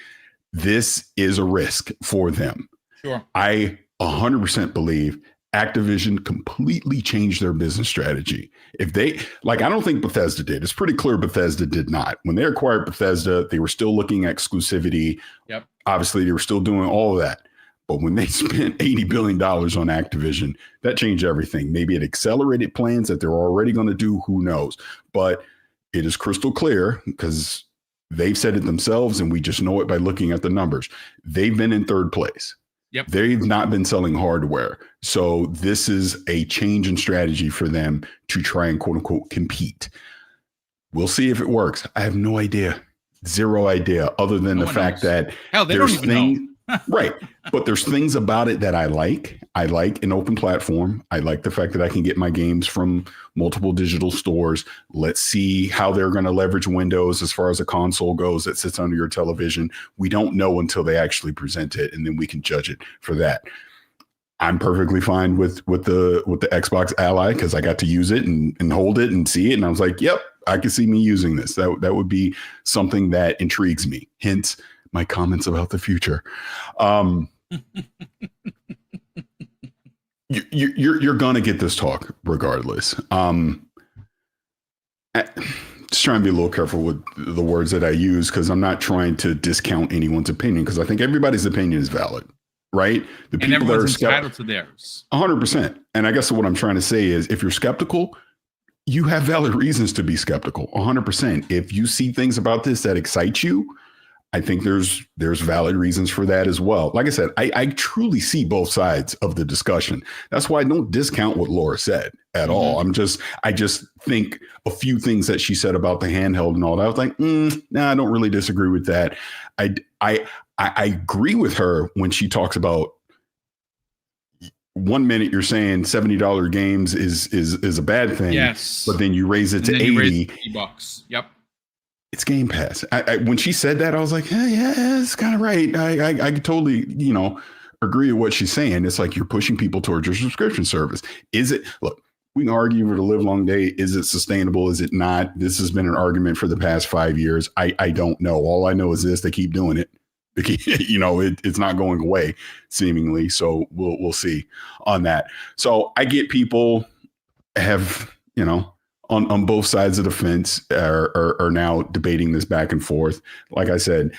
S3: this is a risk for them.
S1: Sure.
S3: I 100% believe Activision completely changed their business strategy. If they, I don't think Bethesda did. It's pretty clear Bethesda did not. When they acquired Bethesda, they were still looking at exclusivity.
S1: Yep.
S3: Obviously, they were still doing all of that. But when they spent $80 billion on Activision, that changed everything. Maybe it accelerated plans that they're already going to do. Who knows? But it is crystal clear because they've said it themselves, and we just know it by looking at the numbers. They've been in third place.
S1: Yep.
S3: They've not been selling hardware. So this is a change in strategy for them to try and quote unquote compete. We'll see if it works. I have no idea. Zero idea, other than the fact that
S1: there's things.
S3: Right. But there's things about it that I like. I like an open platform. I like the fact that I can get my games from multiple digital stores. Let's see how they're going to leverage Windows as far as a console goes that sits under your television. We don't know until they actually present it, and then we can judge it for that. I'm perfectly fine with the Xbox Ally because I got to use it and hold it and see it. And I was like, yep, I can see me using this. That would be something that intrigues me. Hence my comments about the future. You're gonna get this talk regardless. Just trying to be a little careful with the words that I use because I'm not trying to discount anyone's opinion because I think everybody's opinion is valid, right? The
S1: people that are entitled to theirs,
S3: 100%. And I guess what I'm trying to say is, if you're skeptical, you have valid reasons to be skeptical, 100%. If you see things about this that excite you, I think there's valid reasons for that as well. Like I said, I truly see both sides of the discussion. That's why I don't discount what Laura said at all. I just think a few things that she said about the handheld and all that, I was like, nah, I don't really disagree with that. I agree with her when she talks about 1 minute you're saying $70 games is a bad thing.
S1: Yes.
S3: But then you raise it to 80
S1: $80. Yep.
S3: It's Game Pass. When she said that, I was like, yeah, it's kind of right. I totally, agree with what she's saying. It's like you're pushing people towards your subscription service. Is it? Look, we can argue over the live long day. Is it sustainable? Is it not? This has been an argument for the past 5 years. I don't know. All I know is this: they keep doing it. It's not going away, seemingly. So we'll see on that. So I get people have, on both sides of the fence are now debating this back and forth. Like I said,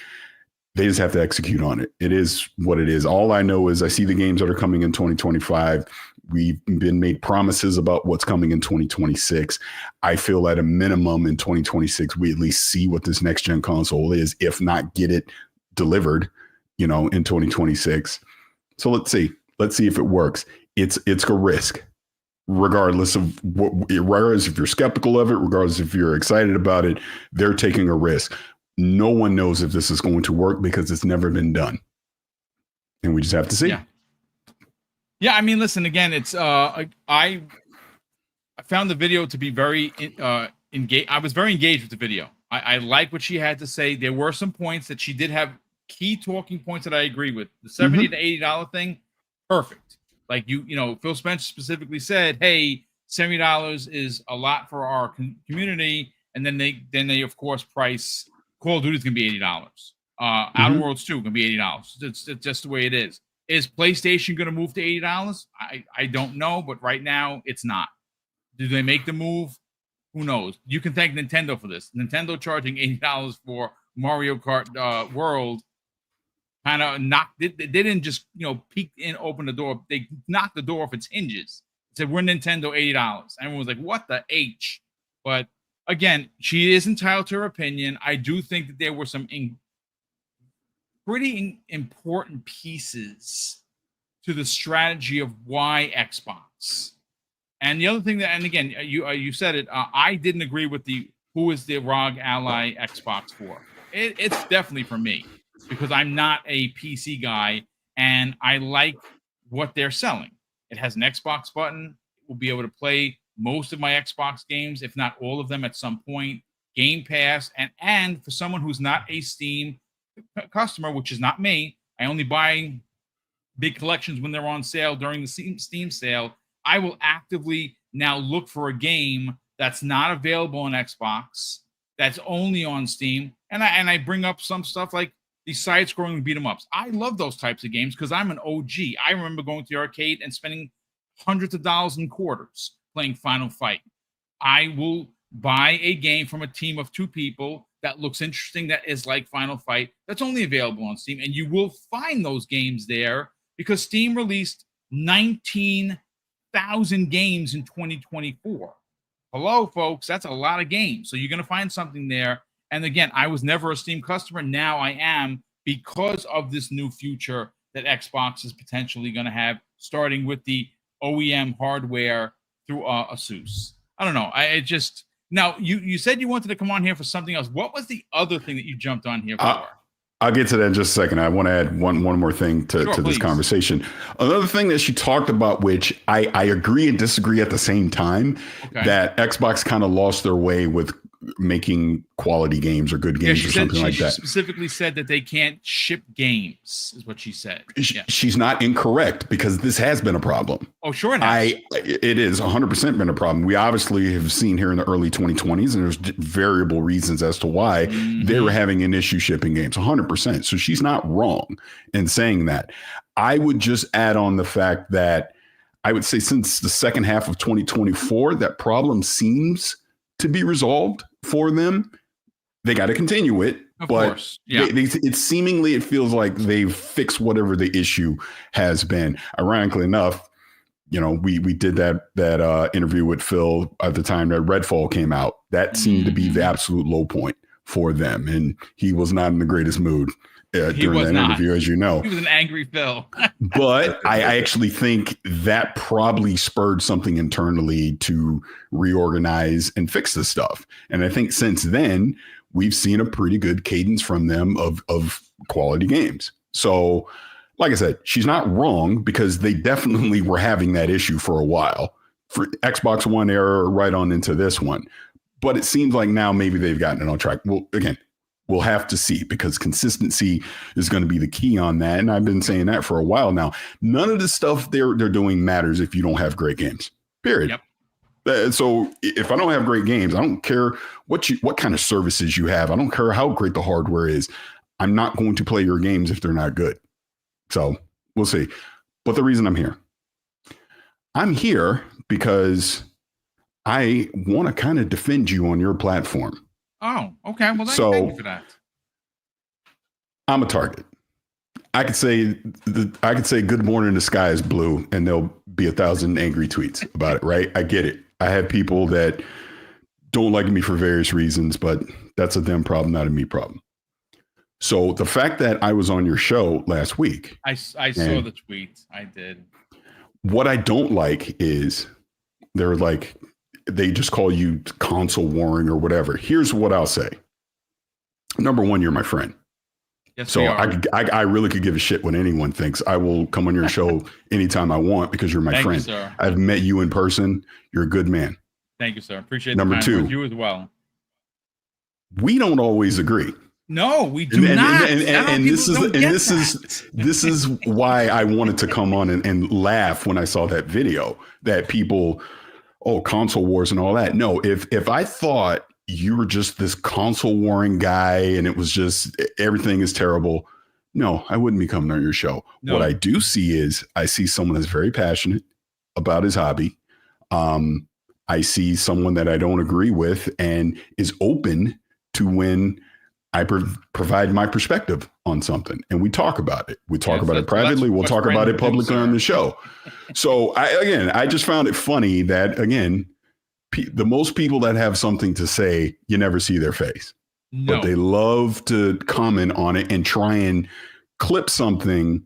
S3: they just have to execute on it. It is what it is. All I know is I see the games that are coming in 2025. We've been made promises about what's coming in 2026. I feel at a minimum in 2026, we at least see what this next gen console is, if not get it delivered, in 2026. So let's see if it works. It's a risk. Regardless if you're skeptical of it, regardless if you're excited about it, they're taking a risk. No one knows if this is going to work because it's never been done. And we just have to see.
S1: Yeah. I mean, listen, again, it's, I found the video to be very engaged. I was very engaged with the video. I like what she had to say. There were some points that she did have key talking points that I agree with. The $70 to $80 thing, perfect. Like Phil Spencer specifically said, "Hey, $70 is a lot for our community," and then they of course price Call of Duty is going to be $80. Outer Worlds 2 going to be $80. It's just the way it is. Is PlayStation going to move to $80? I don't know, but right now it's not. Do they make the move? Who knows? You can thank Nintendo for this. Nintendo charging $80 for Mario Kart World. Kind of they didn't just peek in, open the door. They knocked the door off its hinges. Said, "We're Nintendo, $80." Everyone was like, "What the H?" But again, she is entitled to her opinion. I do think that there were some pretty important pieces to the strategy of why Xbox. And the other thing that, and again, you said it. I didn't agree with who is the ROG Ally Xbox for. It's definitely for me, because I'm not a PC guy and I like what they're selling. It has an Xbox button. We'll be able to play most of my Xbox games, if not all of them at some point. Game Pass. And for someone who's not a Steam customer, which is not me, I only buy big collections when they're on sale during the Steam sale. I will actively now look for a game that's not available on Xbox, that's only on Steam. And I bring up some stuff like these side-scrolling beat-em-ups. I love those types of games because I'm an OG. I remember going to the arcade and spending hundreds of dollars in quarters playing Final Fight. I will buy a game from a team of 2 people that looks interesting, that is like Final Fight, that's only available on Steam. And you will find those games there because Steam released 19,000 games in 2024. Hello, folks. That's a lot of games. So you're going to find something there. And again, I was never a Steam customer. Now I am, because of this new future that Xbox is potentially going to have, starting with the OEM hardware through Asus. I don't know. Now you said you wanted to come on here for something else. What was the other thing that you jumped on here for?
S3: I'll get to that in just a second. I want to add one more thing to this conversation. Another thing that she talked about, which I agree and disagree at the same time, that Xbox kind of lost their way with making quality games or good games or something like that. She specifically
S1: said that they can't ship games, is what she said.
S3: She's not incorrect, because this has been a problem.
S1: Oh, sure it has.
S3: It is 100% been a problem. We obviously have seen here in the early 2020s, and there's variable reasons as to why they were having an issue shipping games, 100%. So she's not wrong in saying that. I would just add on the fact that I would say since the second half of 2024, that problem seems to be resolved for them. They got to continue it, of course. Yeah. It feels like they've fixed whatever the issue has been. Ironically enough, we did that interview with Phil at the time that Redfall came out. That seemed to be the absolute low point for them. And he was not in the greatest mood during that interview, as you know.
S1: He was an angry Phil.
S3: But I actually think that probably spurred something internally to reorganize and fix this stuff. And I think since then, we've seen a pretty good cadence from them of quality games. So, like I said, she's not wrong, because they definitely were having that issue for a while. For Xbox One era right on into this one. But it seems like now maybe they've gotten it on track. Well, again, we'll have to see, because consistency is going to be the key on that. And I've been saying that for a while now. None of the stuff they're doing matters if you don't have great games, period.
S1: Yep.
S3: So if I don't have great games, I don't care what kind of services you have. I don't care how great the hardware is. I'm not going to play your games if they're not good. So we'll see. But the reason I'm here because I want to kind of defend you on your platform.
S1: Oh, okay. Well, thank you for that.
S3: I'm a target. I could say good morning, the sky is blue, and there'll be 1,000 angry tweets about it, right? I get it. I have people that don't like me for various reasons, but that's a them problem, not a me problem. So the fact that I was on your show last week.
S1: I saw the tweets. I did.
S3: What I don't like is they're like, they just call you console warring or whatever. Here's what I'll say. Number one, you're my friend.
S1: Yes,
S3: so I really could give a shit what anyone thinks. I will come on your show anytime I want, because you're my friend.
S1: You, sir.
S3: I've met you in person. You're a good man.
S1: Thank you, sir. Appreciate
S3: Number two,
S1: you as well.
S3: We don't always agree.
S1: No, we do not.
S3: And this is why I wanted to come on and laugh when I saw that video that people, console wars and all that. No, if I thought you were just this console warring guy and it was just everything is terrible, no, I wouldn't be coming on your show. No. What I do see is I see someone that's very passionate about his hobby. I see someone that I don't agree with and is open to when I provide my perspective on something, and we talk about it. We talk about it privately. We'll talk about it publicly on the show. So I just found it funny that, again, the most people that have something to say, you never see their face, but they love to comment on it and try and clip something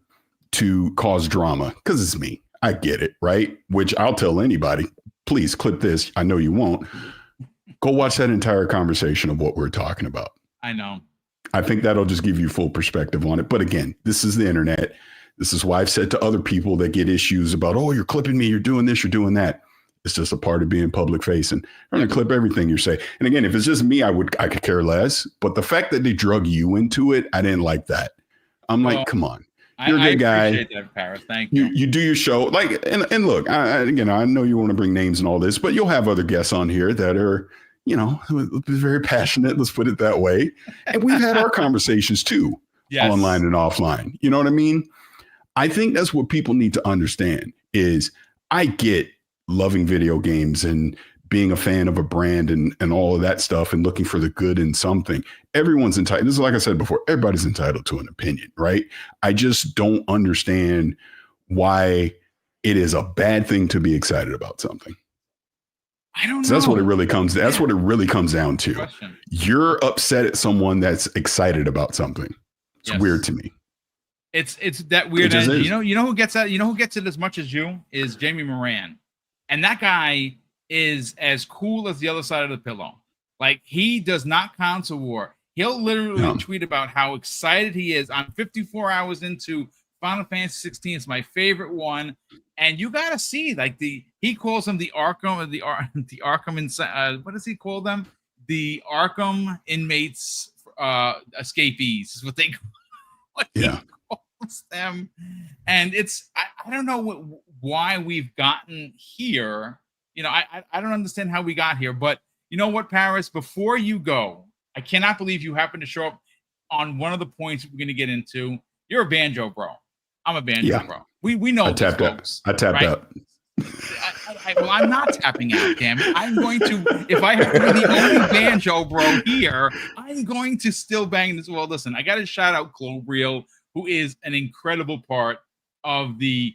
S3: to cause drama, because it's me. I get it, right? Which I'll tell anybody, please clip this. I know you won't. Go watch that entire conversation of what we're talking about.
S1: I know.
S3: I think that'll just give you full perspective on it. But again, this is the internet. This is why I've said to other people that get issues about, you're clipping me, you're doing this, you're doing that. It's just a part of being public facing. I'm going to clip everything you say. And again, if it's just me, I could care less. But the fact that they drug you into it, I didn't like that. I'm like, come on. You're a good guy. I appreciate that, Parris. Thank you. You do your show. Like, and look, I know you want to bring names and all this, but you'll have other guests on here that are, very passionate. Let's put it that way. And we've had our conversations too, online and offline. You know what I mean? I think that's what people need to understand is I get loving video games and being a fan of a brand and all of that stuff and looking for the good in something. Everyone's entitled. This is, like I said before, everybody's entitled to an opinion, right? I just don't understand why it is a bad thing to be excited about something.
S1: I don't know.
S3: That's what it really comes. That's what it really comes down to. You're upset at someone that's excited about something. It's weird to me.
S1: It's that weird. You know who gets that? You know who gets it as much as you is Jamie Moran, and that guy is as cool as the other side of the pillow. Like, he does not console war. He'll literally tweet about how excited he is. I'm 54 hours into Final Fantasy 16. It's my favorite one. And you got to see, like, he calls them the Arkham, the Arkham, what does he call them? The Arkham inmates, escapees is what they calls them. And it's, I don't know why we've gotten here. I don't understand how we got here, but you know what, Parris, before you go, I cannot believe you happened to show up on one of the points we're going to get into. You're a Banjo bro. I'm a Banjo bro. We know this, folks.
S3: I tapped out.
S1: Well, I'm not tapping out, damn it. I'm going to, if I have to be the only Banjo bro here, I'm going to still bang this. Well, listen, I got to shout out Globriel, who is an incredible part of the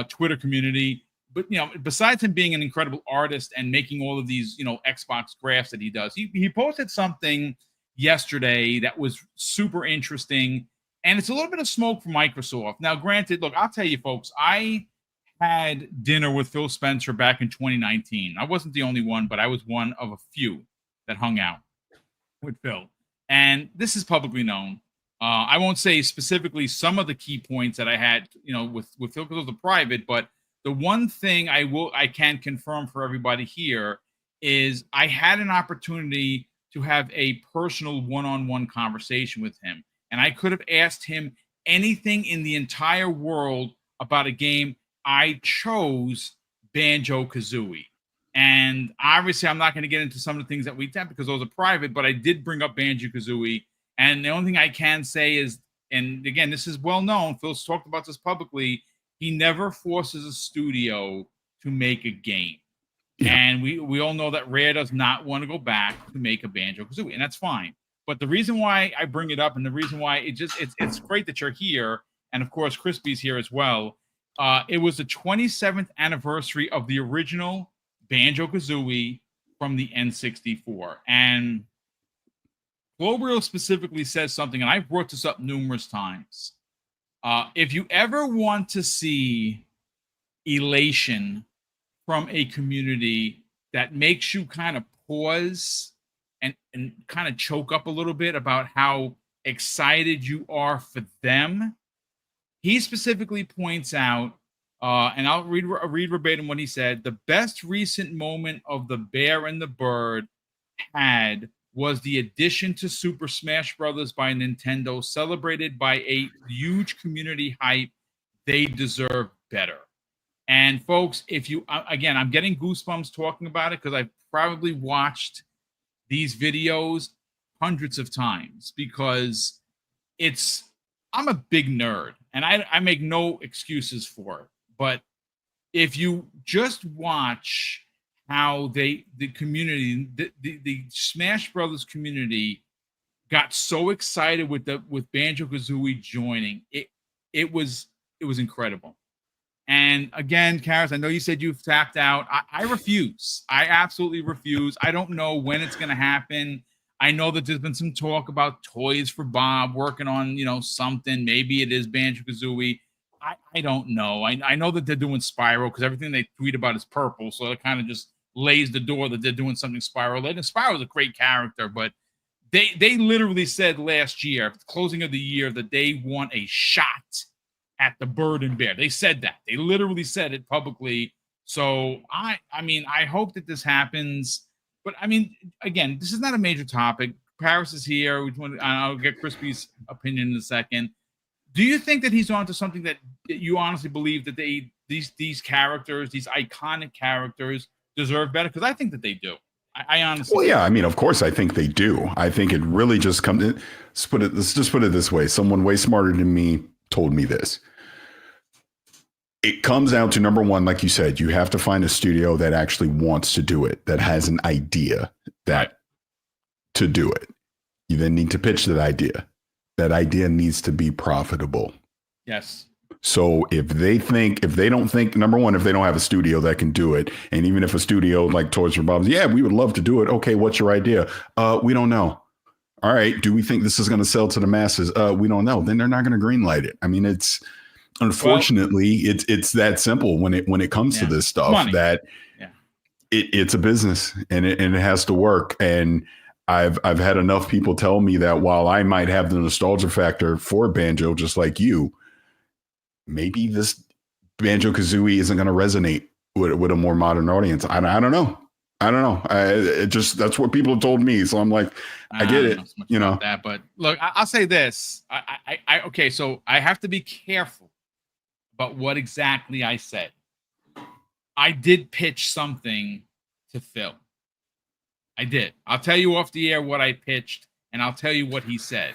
S1: Twitter community. But, besides him being an incredible artist and making all of these, Xbox graphs that he does, he posted something yesterday that was super interesting. And it's a little bit of smoke for Microsoft. Now, granted, look, I'll tell you, folks, I had dinner with Phil Spencer back in 2019. I wasn't the only one, but I was one of a few that hung out with Phil. And this is publicly known. I won't say specifically some of the key points that I had, with Phil, because it was a private, but the one thing I can confirm for everybody here is I had an opportunity to have a personal one-on-one conversation with him. And I could have asked him anything in the entire world about a game. I chose Banjo Kazooie. And obviously, I'm not going to get into some of the things that we did because those are private, but I did bring up Banjo Kazooie. And the only thing I can say is, and again, this is well known, Phil's talked about this publicly, he never forces a studio to make a game. Yeah. And we all know that Rare does not want to go back to make a Banjo Kazooie, and that's fine. But the reason why I bring it up, and the reason why it's great that you're here, and of course Crispy's here as well. It was the 27th anniversary of the original Banjo Kazooie from the N64, and Globreal specifically says something, and I've brought this up numerous times. If you ever want to see elation from a community that makes you kind of pause and kind of choke up a little bit about how excited you are for them, he specifically points out, and I'll read verbatim what he said, the best recent moment of the Bear and the Bird had was the addition to Super Smash Brothers by Nintendo, celebrated by a huge community hype. They deserve better. And folks, if you, again, I'm getting goosebumps talking about it because I've probably watched these videos hundreds of times because I'm a big nerd and I make no excuses for it. But if you just watch how the community, the Smash Brothers community got so excited with Banjo Kazooie joining, it was incredible. And again, Karis, I know you said you've tapped out. I refuse. I absolutely refuse. I don't know when it's going to happen. I know that there's been some talk about Toys for Bob working on, something. Maybe it is Banjo Kazooie. I don't know. I know that they're doing Spyro because everything they tweet about is purple. So it kind of just lays the door that they're doing something Spyro-related. And Spyro's a great character, but they literally said last year, at the closing of the year, that they want a shot at the Bird and Bear. They said that. They literally said it publicly. So I mean, I hope that this happens. But I mean, again, this is not a major topic. Parris is here. I'll get Crispy's opinion in a second. Do you think that he's onto something that you honestly believe that these characters, these iconic characters, deserve better? Because I think that they do. I honestly.
S3: Well, yeah. I mean, of course, I think they do. I think it really just comes. Let's just put it this way. Someone way smarter than me told me this. It comes down to, number one, like you said, you have to find a studio that actually wants to do it, that has an idea to do it. You then need to pitch that idea. That idea needs to be profitable.
S1: Yes.
S3: So if they don't think, number one, if they don't have a studio that can do it, and even if a studio like Toys for Bob's, yeah, we would love to do it. Okay, what's your idea? We don't know. All right, do we think this is going to sell to the masses? We don't know. Then they're not going to greenlight it. I mean, unfortunately, it's that simple when it comes to this stuff. Money. That it's a business and it has to work. And I've had enough people tell me that while I might have the nostalgia factor for Banjo, just like you, maybe this Banjo Kazooie isn't going to resonate with a more modern audience. I don't know. That's what people have told me. So I'm like, I get it.
S1: That, but look, I'll say this. Okay, so I have to be careful about what exactly I said. I did pitch something to Phil. I did. I'll tell you off the air what I pitched, and I'll tell you what he said.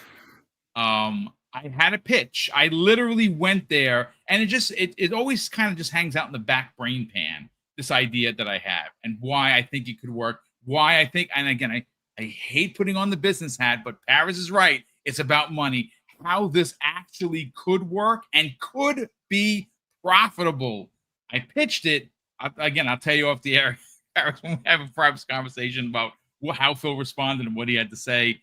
S1: I had a pitch. I literally went there, and it always kind of just hangs out in the back brain pan, this idea that I have, and why I think it could work. Why I think, and again, I hate putting on the business hat, but Parris is right. It's about money. How this actually could work and could be profitable. I pitched it. Again, I'll tell you off the air, Parris, when we have a private conversation about how Phil responded and what he had to say.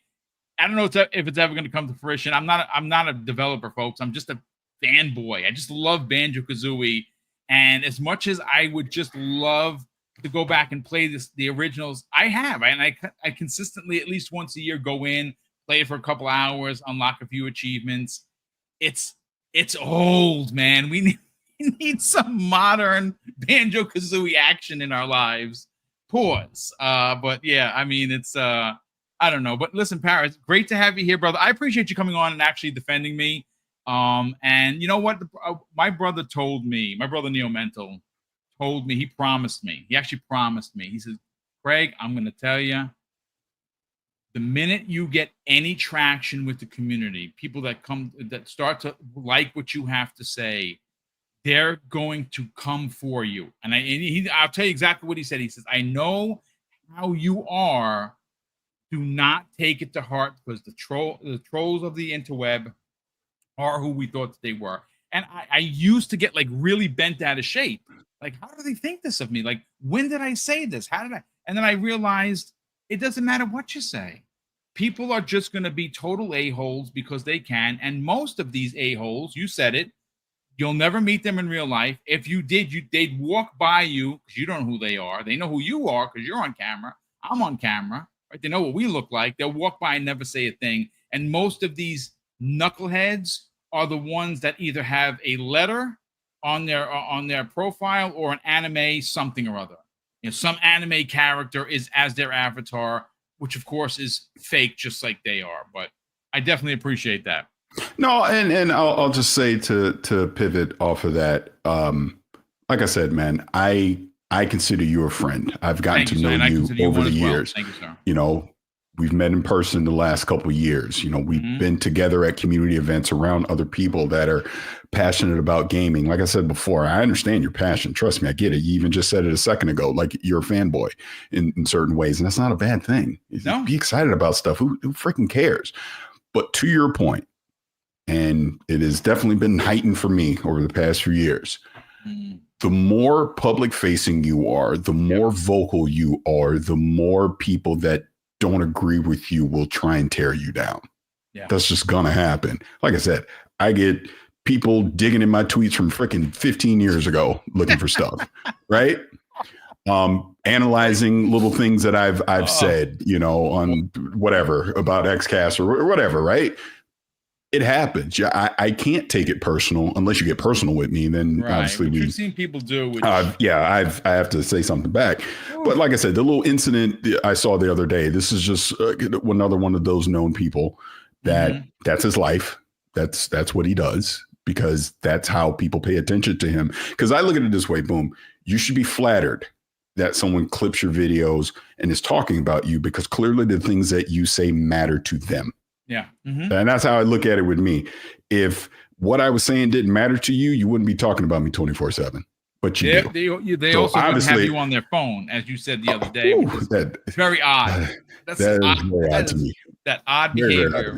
S1: I don't know if it's ever going to come to fruition. I'm not a developer, folks. I'm just a fanboy. I just love Banjo Kazooie, and as much as I would just love to go back and play the originals, I have, and I consistently at least once a year go in, play it for a couple hours, unlock a few achievements. It's old, man. We need some modern Banjo Kazooie action in our lives. Pause. But yeah, I mean, it's I don't know. But listen, Parris, great to have you here, brother. I appreciate you coming on and actually defending me. And you know what? My brother Neo Mental told me, he promised me. He actually promised me. He says, Craig, I'm going to tell you, the minute you get any traction with the community, people that start to like what you have to say, they're going to come for you. And I'll tell you exactly what he said. He says, I know how you are. Do not take it to heart, because the trolls of the interweb are who we thought they were. And I used to get like really bent out of shape. Like, how do they think this of me? Like, when did I say this? How did I? And then I realized it doesn't matter what you say. People are just going to be total a-holes because they can. And most of these a-holes, you said it, you'll never meet them in real life. If you did, they'd walk by you because you don't know who they are. They know who you are because you're on camera. I'm on camera. Right? They know what we look like. They'll walk by and never say a thing. And most of these knuckleheads are the ones that either have a letter on their profile or an anime something or other. You know, some anime character is as their avatar, which of course is fake, just like they are. But I definitely appreciate that.
S3: No, and I'll just say to pivot off of that. Like I said, man, I consider you a friend. I've gotten to know you over the years.
S1: Thank you, sir.
S3: You know, we've met in person the last couple of years. You know, we've been together at community events around other people that are passionate about gaming. Like I said before, I understand your passion. Trust me, I get it. You even just said it a second ago, like you're a fanboy in certain ways. And that's not a bad thing. No. Be excited about stuff. Who freaking cares? But to your point, and it has definitely been heightened for me over the past few years. The more public facing you are, the more vocal you are, the more people that don't agree with you will try and tear you down. Yeah. That's just going to happen. Like I said, I get people digging in my tweets from freaking 15 years ago looking for stuff, right? Analyzing little things that I've said, you know, on whatever about XCast or whatever, right? It happens. Yeah, I can't take it personal unless you get personal with me. Then obviously
S1: we've seen people do. Which...
S3: I have to say something back. Ooh. But like I said, the little incident I saw the other day. This is just another one of those known people that that's his life. That's what he does, because that's how people pay attention to him. Because I look at it this way, Boom. You should be flattered that someone clips your videos and is talking about you, because clearly the things that you say matter to them.
S1: Yeah.
S3: And that's how I look at it with me. If what I was saying didn't matter to you, you wouldn't be talking about me 24/7. But you do.
S1: They so also wouldn't have you on their phone, as you said the other day. It's very odd. That's very odd to me. That odd behavior.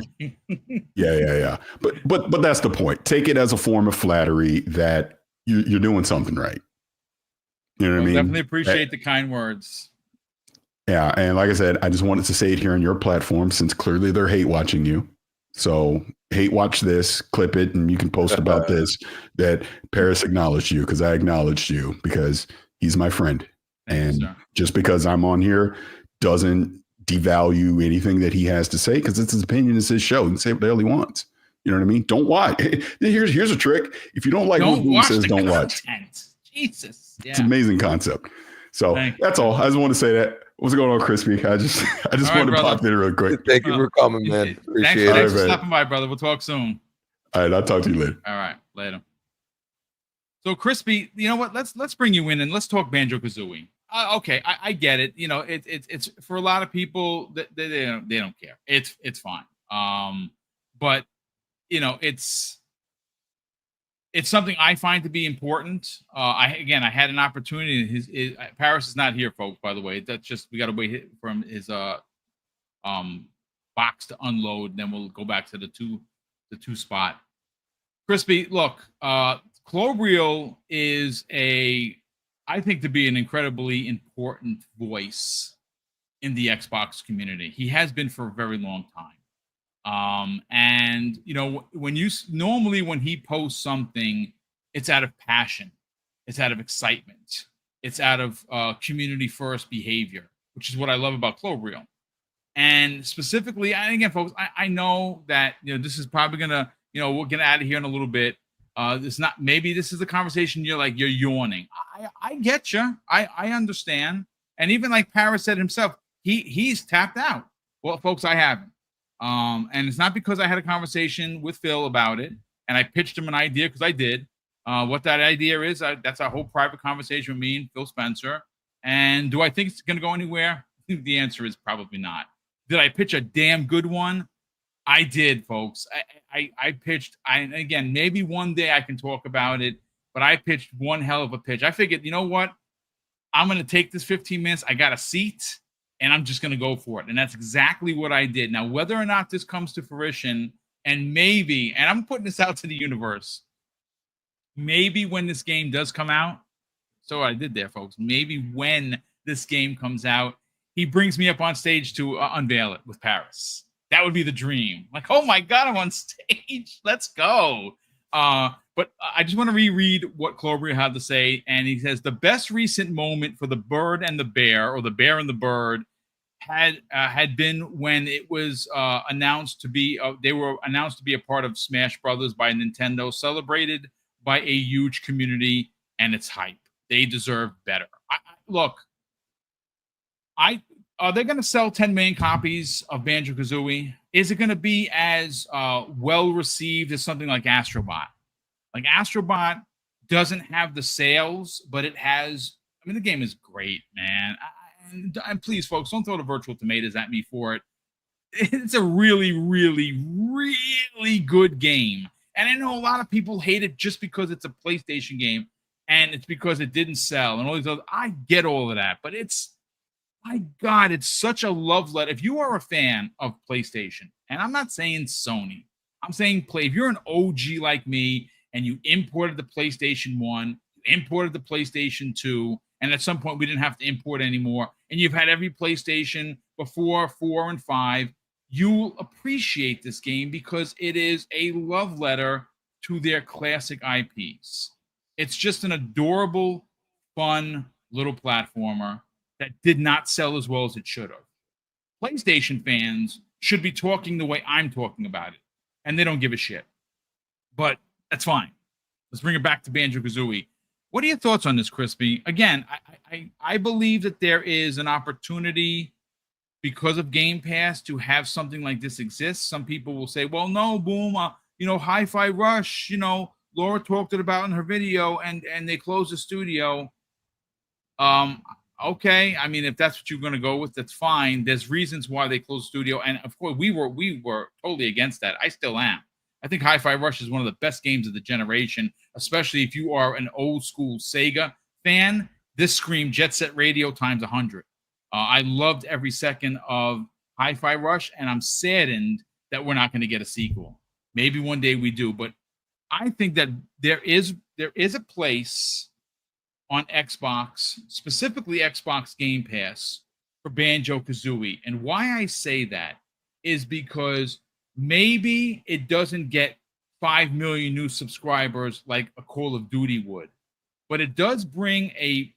S3: Yeah. But that's the point. Take it as a form of flattery that you're doing something right. You know what I mean?
S1: Definitely appreciate the kind words.
S3: Yeah. And like I said, I just wanted to say it here on your platform, since clearly they're hate watching you. So hate watch this, clip it, and you can post about this, that Parris acknowledged you, because I acknowledged you, because he's my friend. And just because I'm on here doesn't devalue anything that he has to say, because it's his opinion, it's his show. He can say what the hell he wants. You know what I mean? Don't watch. Here's a trick. If you don't like what Boom says, don't watch.
S1: Jesus. Yeah.
S3: It's an amazing concept. So that's all. I just want to say that. What's going on, Crispy? I just wanted to pop in real quick.
S2: Thank you for coming, man. Appreciate it.
S1: Thanks for stopping by, brother. We'll talk soon.
S3: All right, I'll talk to you later.
S1: All right, later. So, Crispy, you know what? Let's bring you in and let's talk Banjo Kazooie. Okay, I get it. You know, it's for a lot of people that they don't care. It's fine. But you know, it's something I find to be important. I had an opportunity. Parris is not here, folks. By the way, that's just, we got to wait for his box to unload, and then we'll go back to the two spot. Crispy, look, Clobriel is I think to be an incredibly important voice in the Xbox community. He has been for a very long time. And when normally when he posts something, it's out of passion, it's out of excitement, it's out of community first behavior, which is what I love about Cloverreal. And specifically, and again, folks, I know that this is probably gonna, we'll get out of here in a little bit. Maybe this is the conversation you're yawning. I get you. I understand. And even like Parris said himself, he's tapped out. Well, folks, I haven't. And it's not because I had a conversation with Phil about it and I pitched him an idea, because I did. What that idea is, that's a whole private conversation with me and Phil Spencer. And do I think it's going to go anywhere? The answer is probably not. Did I pitch a damn good one? I did, folks. I pitched. Again, maybe one day I can talk about it, but I pitched one hell of a pitch. I figured, you know what? I'm going to take this 15 minutes. I got a seat, and I'm just going to go for it. And that's exactly what I did. Now, whether or not this comes to fruition, and I'm putting this out to the universe, maybe when this game does come out, so what I did there, folks, maybe when this game comes out, he brings me up on stage to unveil it with Parris. That would be the dream. Like, oh my God, I'm on stage. Let's go. But I just want to reread what Cloverreal had to say. And he says, the best recent moment for the bird and the bear, or the bear and the bird, had been when it was announced to be, they were announced to be a part of Smash Brothers by Nintendo, celebrated by a huge community, and it's hype. They deserve better. Look, are they going to sell 10 million copies of Banjo-Kazooie? Is it going to be as well received as something like Astrobot? Like, Astrobot doesn't have the sales, but it has. I mean, the game is great, man. And please, folks, don't throw the virtual tomatoes at me for it. It's a really, really, really good game. And I know a lot of people hate it just because it's a PlayStation game and it's because it didn't sell and all these other. I get all of that, but my God, it's such a love letter. If you are a fan of PlayStation, and I'm not saying Sony, I'm saying if you're an OG like me and you imported the PlayStation 1, you imported the PlayStation 2, and at some point we didn't have to import anymore, and you've had every PlayStation before 4 and 5, you'll appreciate this game because it is a love letter to their classic IPs. It's just an adorable, fun little platformer that did not sell as well as it should have. PlayStation fans should be talking the way I'm talking about it, and they don't give a shit. But that's fine. Let's bring it back to Banjo-Kazooie. What are your thoughts on this, Crispy? Again, I believe that there is an opportunity because of Game Pass to have something like this exist. Some people will say, well, no, Boom, Hi-Fi Rush, Laura talked about in her video, and they closed the studio. Okay, I mean, if that's what you're going to go with, that's fine. There's reasons why they closed the studio, and of course, we were totally against that. I still am. I think Hi-Fi Rush is one of the best games of the generation, especially if you are an old school Sega fan. This screamed Jet Set Radio times 100. I loved every second of Hi-Fi Rush, and I'm saddened that we're not going to get a sequel. Maybe one day we do, but I think that there is a place on Xbox, specifically Xbox Game Pass, for Banjo-Kazooie. And why I say that is because maybe it doesn't get 5 million new subscribers like a Call of Duty would, but it does bring a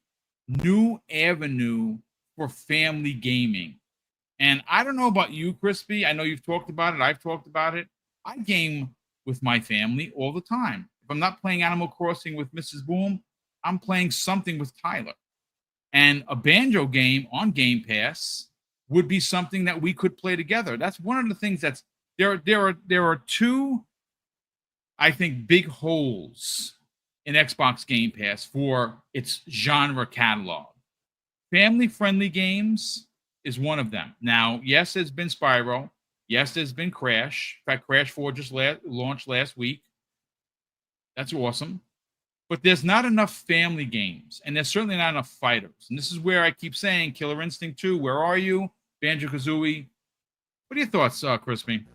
S1: new avenue for family gaming. And I don't know about you, Crispy. I know you've talked about it. I've talked about it. I game with my family all the time. If I'm not playing Animal Crossing with Mrs. Boom, I'm playing something with Tyler. And a Banjo game on Game Pass would be something that we could play together. That's one of the things that's there are two, I think, big holes in Xbox Game Pass for its genre catalog. Family-friendly games is one of them. Now, yes, there's been Spyro. Yes, there's been Crash. In fact, Crash 4 just launched last week. That's awesome. But there's not enough family games, and there's certainly not enough fighters. And this is where I keep saying Killer Instinct 2, where are you? Banjo-Kazooie. What are your thoughts, Crispy?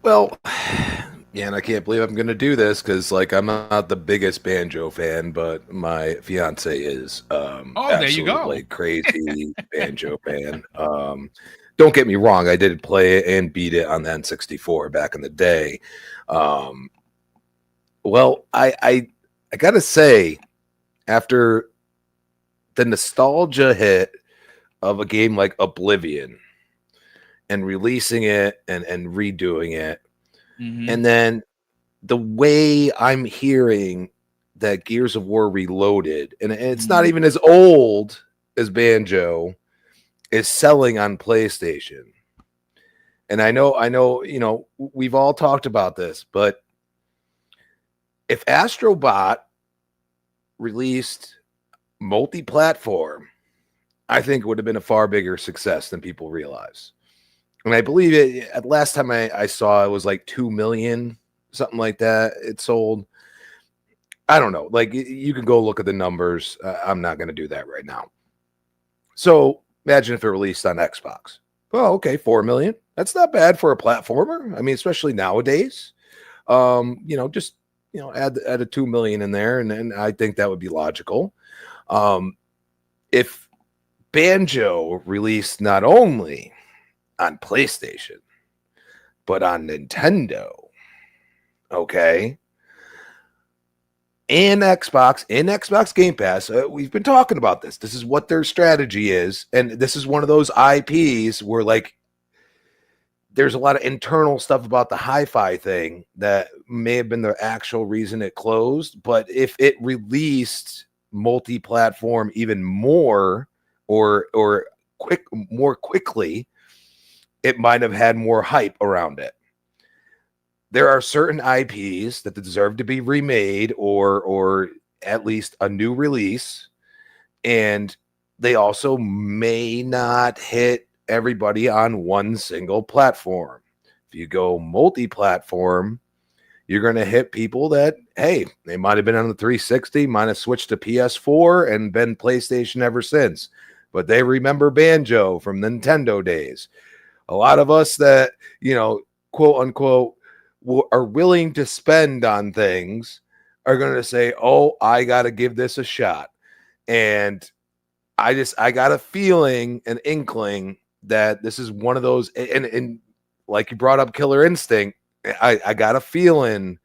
S2: Well, yeah, and I can't believe I'm going to do this because, I'm not the biggest Banjo fan, but my fiance is.
S1: There you go.
S2: Crazy Banjo fan. don't get me wrong, I did play it and beat it on the N64 back in the day. Well, I gotta say, after the nostalgia hit of a game like Oblivion and releasing it and redoing it, and then the way I'm hearing that Gears of War Reloaded, and it's not even as old as Banjo, is selling on PlayStation. And I know, you know, we've all talked about this, but if Astrobot released multi-platform, I think it would have been a far bigger success than people realize. And I believe it, at last time I saw, it was like 2 million, something like that. It sold. I don't know. Like, you can go look at the numbers. I'm not going to do that right now. So imagine if it released on Xbox. Well, okay, 4 million. That's not bad for a platformer. I mean, especially nowadays. You know, just, you know, add a 2 million in there, and I think that would be logical. If Banjo released not only on PlayStation, but on Nintendo, okay, and Xbox, in Xbox Game Pass, we've been talking about this. This is what their strategy is, and this is one of those IPs where, like, there's a lot of internal stuff about the hi-fi thing that may have been the actual reason it closed. But if it released multi-platform even more or more quickly, it might have had more hype around it. There are certain IPs that deserve to be remade or at least a new release, and they also may not hit everybody on one single platform. If you go multi-platform, you're going to hit people that, hey, they might have been on the 360, might have switched to PS4 and been PlayStation ever since, but they remember Banjo from Nintendo days. A lot of us that, you know, quote unquote, are willing to spend on things are going to say, oh, I got to give this a shot. And I got a feeling, an inkling that this is one of those, and like you brought up Killer Instinct, I got a feeling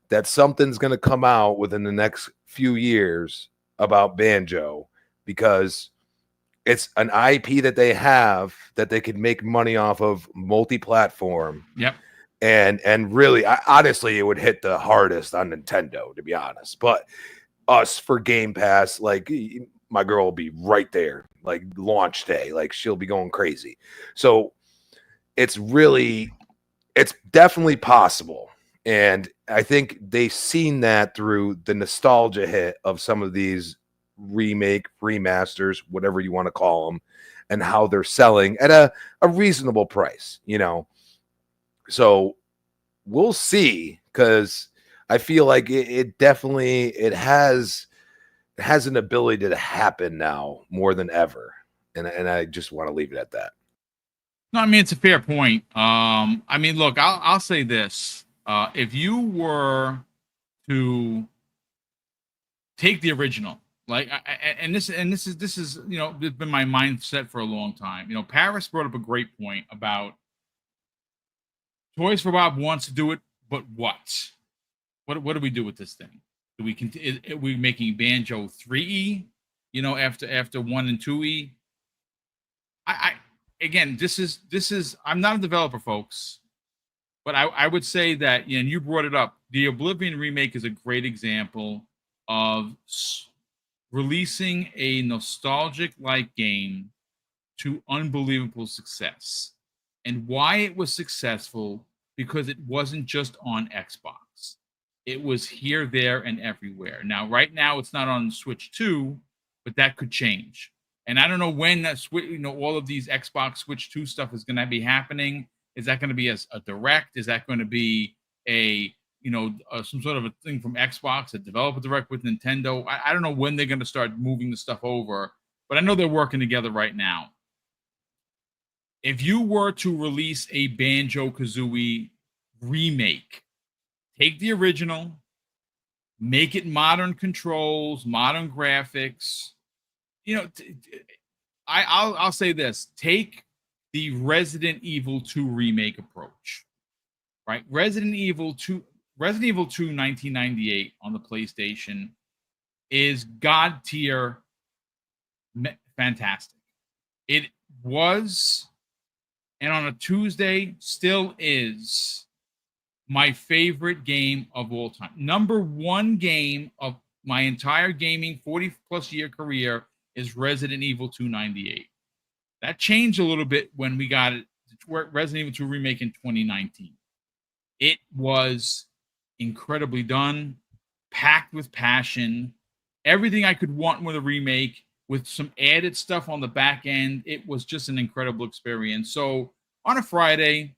S2: that something's going to come out within the next few years about Banjo, because it's an IP that they have that they could make money off of multi-platform.
S1: Yep.
S2: And really, honestly, it would hit the hardest on Nintendo, to be honest. But us for Game Pass, like, my girl will be right there, like launch day, like she'll be going crazy. So it's definitely possible. And I think they've seen that through the nostalgia hit of some of these remasters, whatever you want to call them, and how they're selling at a reasonable price, you know. So we'll see, because I feel like it definitely has an ability to happen now more than ever, and I just want to leave it at that.
S1: No, I mean, it's a fair point. I mean, look, I'll say this: if you were to take the original, like, and this is you know, it's been my mindset for a long time. You know, Parris brought up a great point about Toys for Bob wants to do it, but what? What do we do with this thing? Do we continue? Are we making Banjo 3E? You know, after 1 and 2E? Again, this is I'm not a developer, folks, but I would say that, you know, and you brought it up. The Oblivion remake is a great example of releasing a nostalgic like game to unbelievable success. And why it was successful, because it wasn't just on Xbox. It was here, there, and everywhere. Now, right now, it's not on Switch 2, but that could change. And I don't know when that you know, all of these Xbox Switch 2 stuff is going to be happening. Is that going to be as a direct? Is that going to be a, you know, some sort of a thing from Xbox, a developer direct with Nintendo? I don't know when they're going to start moving the stuff over, but I know they're working together right now. If you were to release a Banjo Kazooie remake, take the original, make it modern controls, modern graphics. You know, I'll say this: take the Resident Evil 2 remake approach, right? Resident Evil 2 1998 on the PlayStation is god tier fantastic. It was, and on a Tuesday still is, my favorite game of all time. Number one game of my entire gaming 40 plus year career is Resident Evil 2 98. That changed a little bit when we got it, Resident Evil 2 remake in 2019. It was incredibly done, packed with passion, everything I could want with a remake, with some added stuff on the back end. It was just an incredible experience. So on a Friday,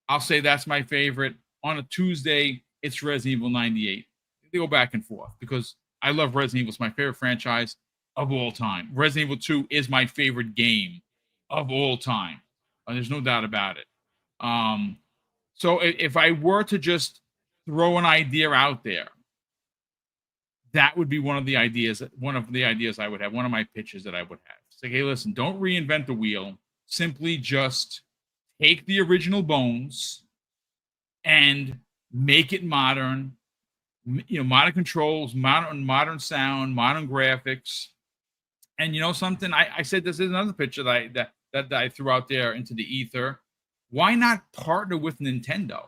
S1: I'll say that's my favorite. On a Tuesday, it's Resident Evil 98. They go back and forth because I love Resident Evil. It's my favorite franchise of all time. Resident Evil 2 is my favorite game of all time. There's no doubt about it. So if I were to just throw an idea out there, that would be one of the ideas I would have, one of my pitches that I would have. It's like, hey, listen, don't reinvent the wheel. Simply just take the original bones and make it modern, modern controls, modern sound, modern graphics. And something, I said this is another picture that I threw out there into the ether. Why not partner with Nintendo?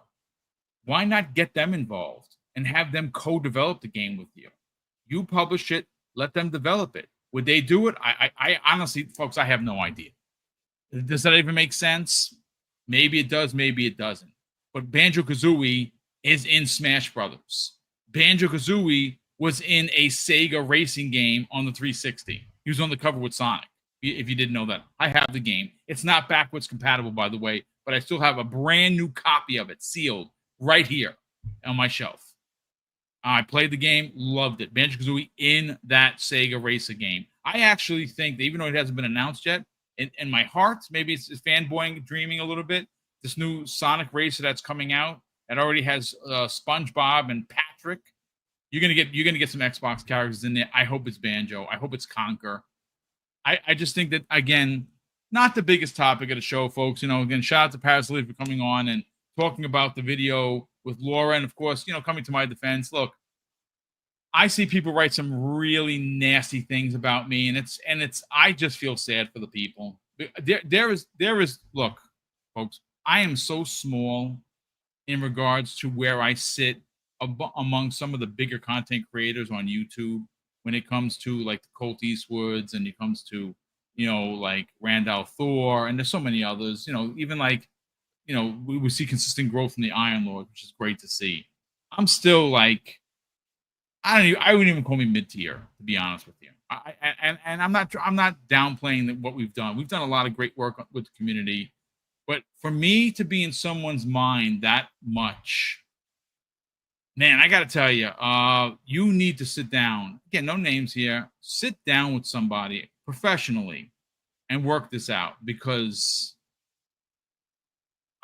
S1: Why not get them involved and have them co-develop the game with you? You publish it, let them develop it. Would they do it? I honestly, folks, I have no idea. Does that even make sense? Maybe it does, maybe it doesn't. But Banjo-Kazooie is in Smash Brothers. Banjo-Kazooie was in a Sega racing game on the 360. He was on the cover with Sonic, if you didn't know that. I have the game. It's not backwards compatible, by the way, but I still have a brand new copy of it, sealed, right here on my shelf. I played the game, loved it. Banjo-Kazooie in that Sega racer game. I actually think that even though it hasn't been announced yet, in my heart, maybe it's fanboying, dreaming a little bit, this new Sonic racer that's coming out that already has SpongeBob and Patrick. You're gonna get some Xbox characters in there. I hope it's Banjo. I hope it's Conker. I just think that, again, not the biggest topic of the show, folks. Again, shout out to Parris Lilly for coming on and talking about the video with Laura, and of course, coming to my defense. Look, I see people write some really nasty things about me, and it's I just feel sad for the people. There is look, folks, I am so small in regards to where I sit among some of the bigger content creators on YouTube when it comes to like the Colt Eastwoods, and it comes to like Randall Thor, and there's so many others. Even like we see consistent growth in the Iron Lord, which is great to see. I'm still like, I wouldn't even call me mid-tier, to be honest with you. And I'm not downplaying what we've done. We've done a lot of great work with the community, but for me to be in someone's mind that much, man, I got to tell you, you need to sit down. Again, no names here. Sit down with somebody professionally and work this out, because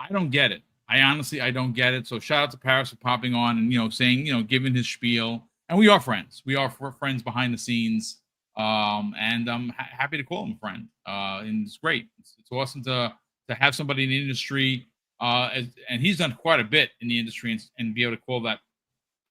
S1: I don't get it. I don't get it. So shout out to Parris for popping on and, saying, giving his spiel. And we are friends. We are friends behind the scenes. And I'm happy to call him a friend. And it's great. It's awesome to have somebody in the industry. And he's done quite a bit in the industry, and be able to call that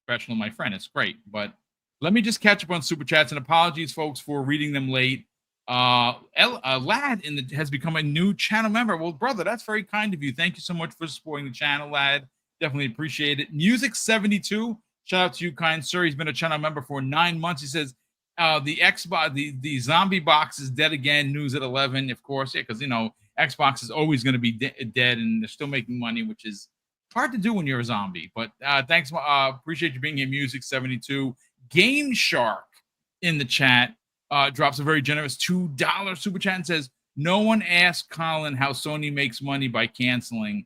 S1: professional my friend. It's great. But let me just catch up on super chats, and apologies, folks, for reading them late. Lad has become a new channel member. Well, brother, that's very kind of you. Thank you so much for supporting the channel, Lad. Definitely appreciate it. Music 72, shout out to you, kind sir. He's been a channel member for 9 months. He says the Xbox, the zombie box is dead again. News at 11, of course. Yeah, because Xbox is always going to be dead, and they're still making money, which is hard to do when you're a zombie. But thanks, appreciate you being here. Music 72, Game Shark in the chat. Drops a very generous $2 super chat and says, no one asked Colin how Sony makes money by canceling.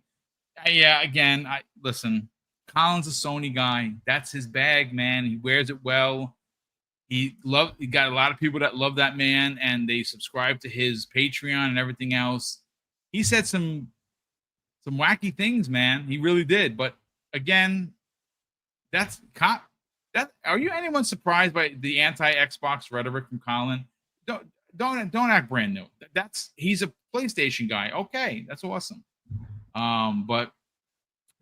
S1: Yeah, again, listen, Colin's a Sony guy. That's his bag, man. He wears it well. He got a lot of people that love that man, and they subscribe to his Patreon and everything else. He said some wacky things, man. He really did. But again, are you anyone surprised by the anti-Xbox rhetoric from Colin? don't act brand new. He's a PlayStation guy. Okay, that's awesome. But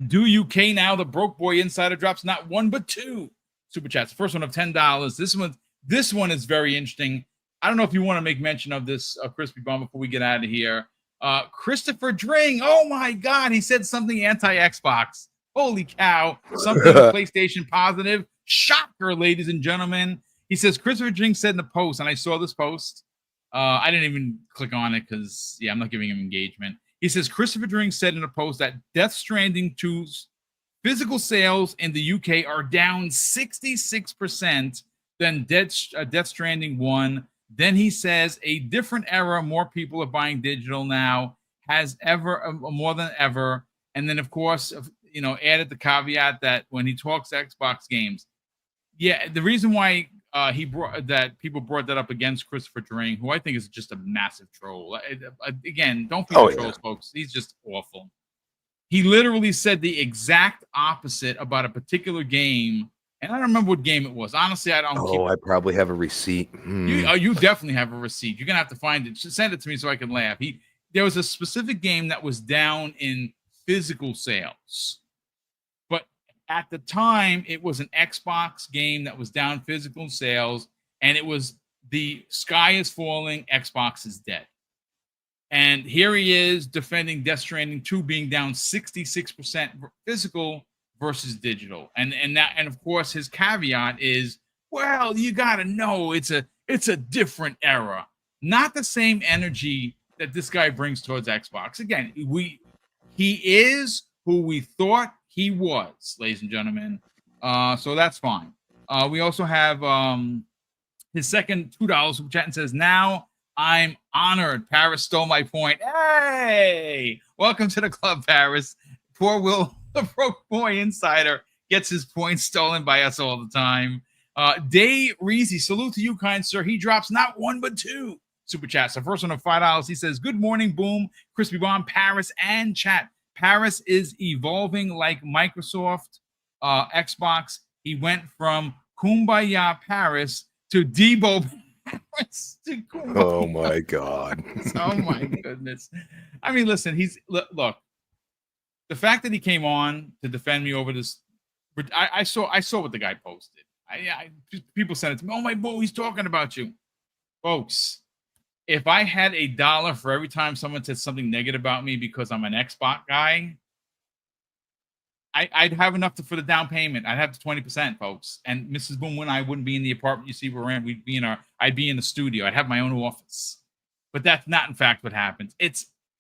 S1: do UK now? The broke boy insider drops not one but two super chats. The first one of $10. This one is very interesting. I don't know if you want to make mention of this, Crispy Bomb, before we get out of here. Christopher Dring. Oh my God, he said something anti-Xbox. Holy cow! Something PlayStation positive. Shocker, ladies and gentlemen. He says Christopher Dring said in the post, and I saw this post. I didn't even click on it because, I'm not giving him engagement. He says Christopher Dring said in a post that Death Stranding 2's physical sales in the UK are down 66% than Death Stranding 1. Then he says a different era, more people are buying digital now, has ever more than ever. And then, of course, added the caveat that when he talks Xbox games, the reason why people brought that up against Christopher Dring, who I think is just a massive troll. Again, don't be trolls, folks. He's just awful. He literally said the exact opposite about a particular game, and I don't remember what game it was. Honestly, I don't.
S2: I probably have a receipt.
S1: You definitely have a receipt. You're gonna have to find it. Send it to me so I can laugh. There was a specific game that was down in physical sales. At the time, it was an Xbox game that was down physical sales, and it was the sky is falling, Xbox is dead. And here he is defending Death Stranding 2 being down 66% physical versus digital. And of course his caveat is, well, you got to know it's a different era. Not the same energy that this guy brings towards Xbox. Again, he is who we thought he was, ladies and gentlemen. So that's fine. We also have his second $2 super chat and says, now I'm honored. Parris stole my point. Hey, welcome to the club, Parris. Poor Will, the broke boy insider, gets his points stolen by us all the time. Day Reezy, salute to you, kind sir. He drops not one but two super chats. The first one of $5. He says, good morning, Boom, Crispy Bomb, Parris, and chat. Parris is evolving like Microsoft, Xbox. He went from Kumbaya Parris to Debo Parris to Kumbaya.
S2: Oh my God.
S1: Oh my goodness. I mean, listen, look. The fact that he came on to defend me over this, I saw what the guy posted. People sent it to me. Oh my boy, he's talking about you, folks. If I had $1 for every time someone said something negative about me because I'm an Xbox guy, I'd have enough for the down payment. I'd have the 20%, folks. And Mrs. Boom and I wouldn't be in the apartment you see we're in. I'd be in the studio. I'd have my own office. But that's not, in fact, what happens.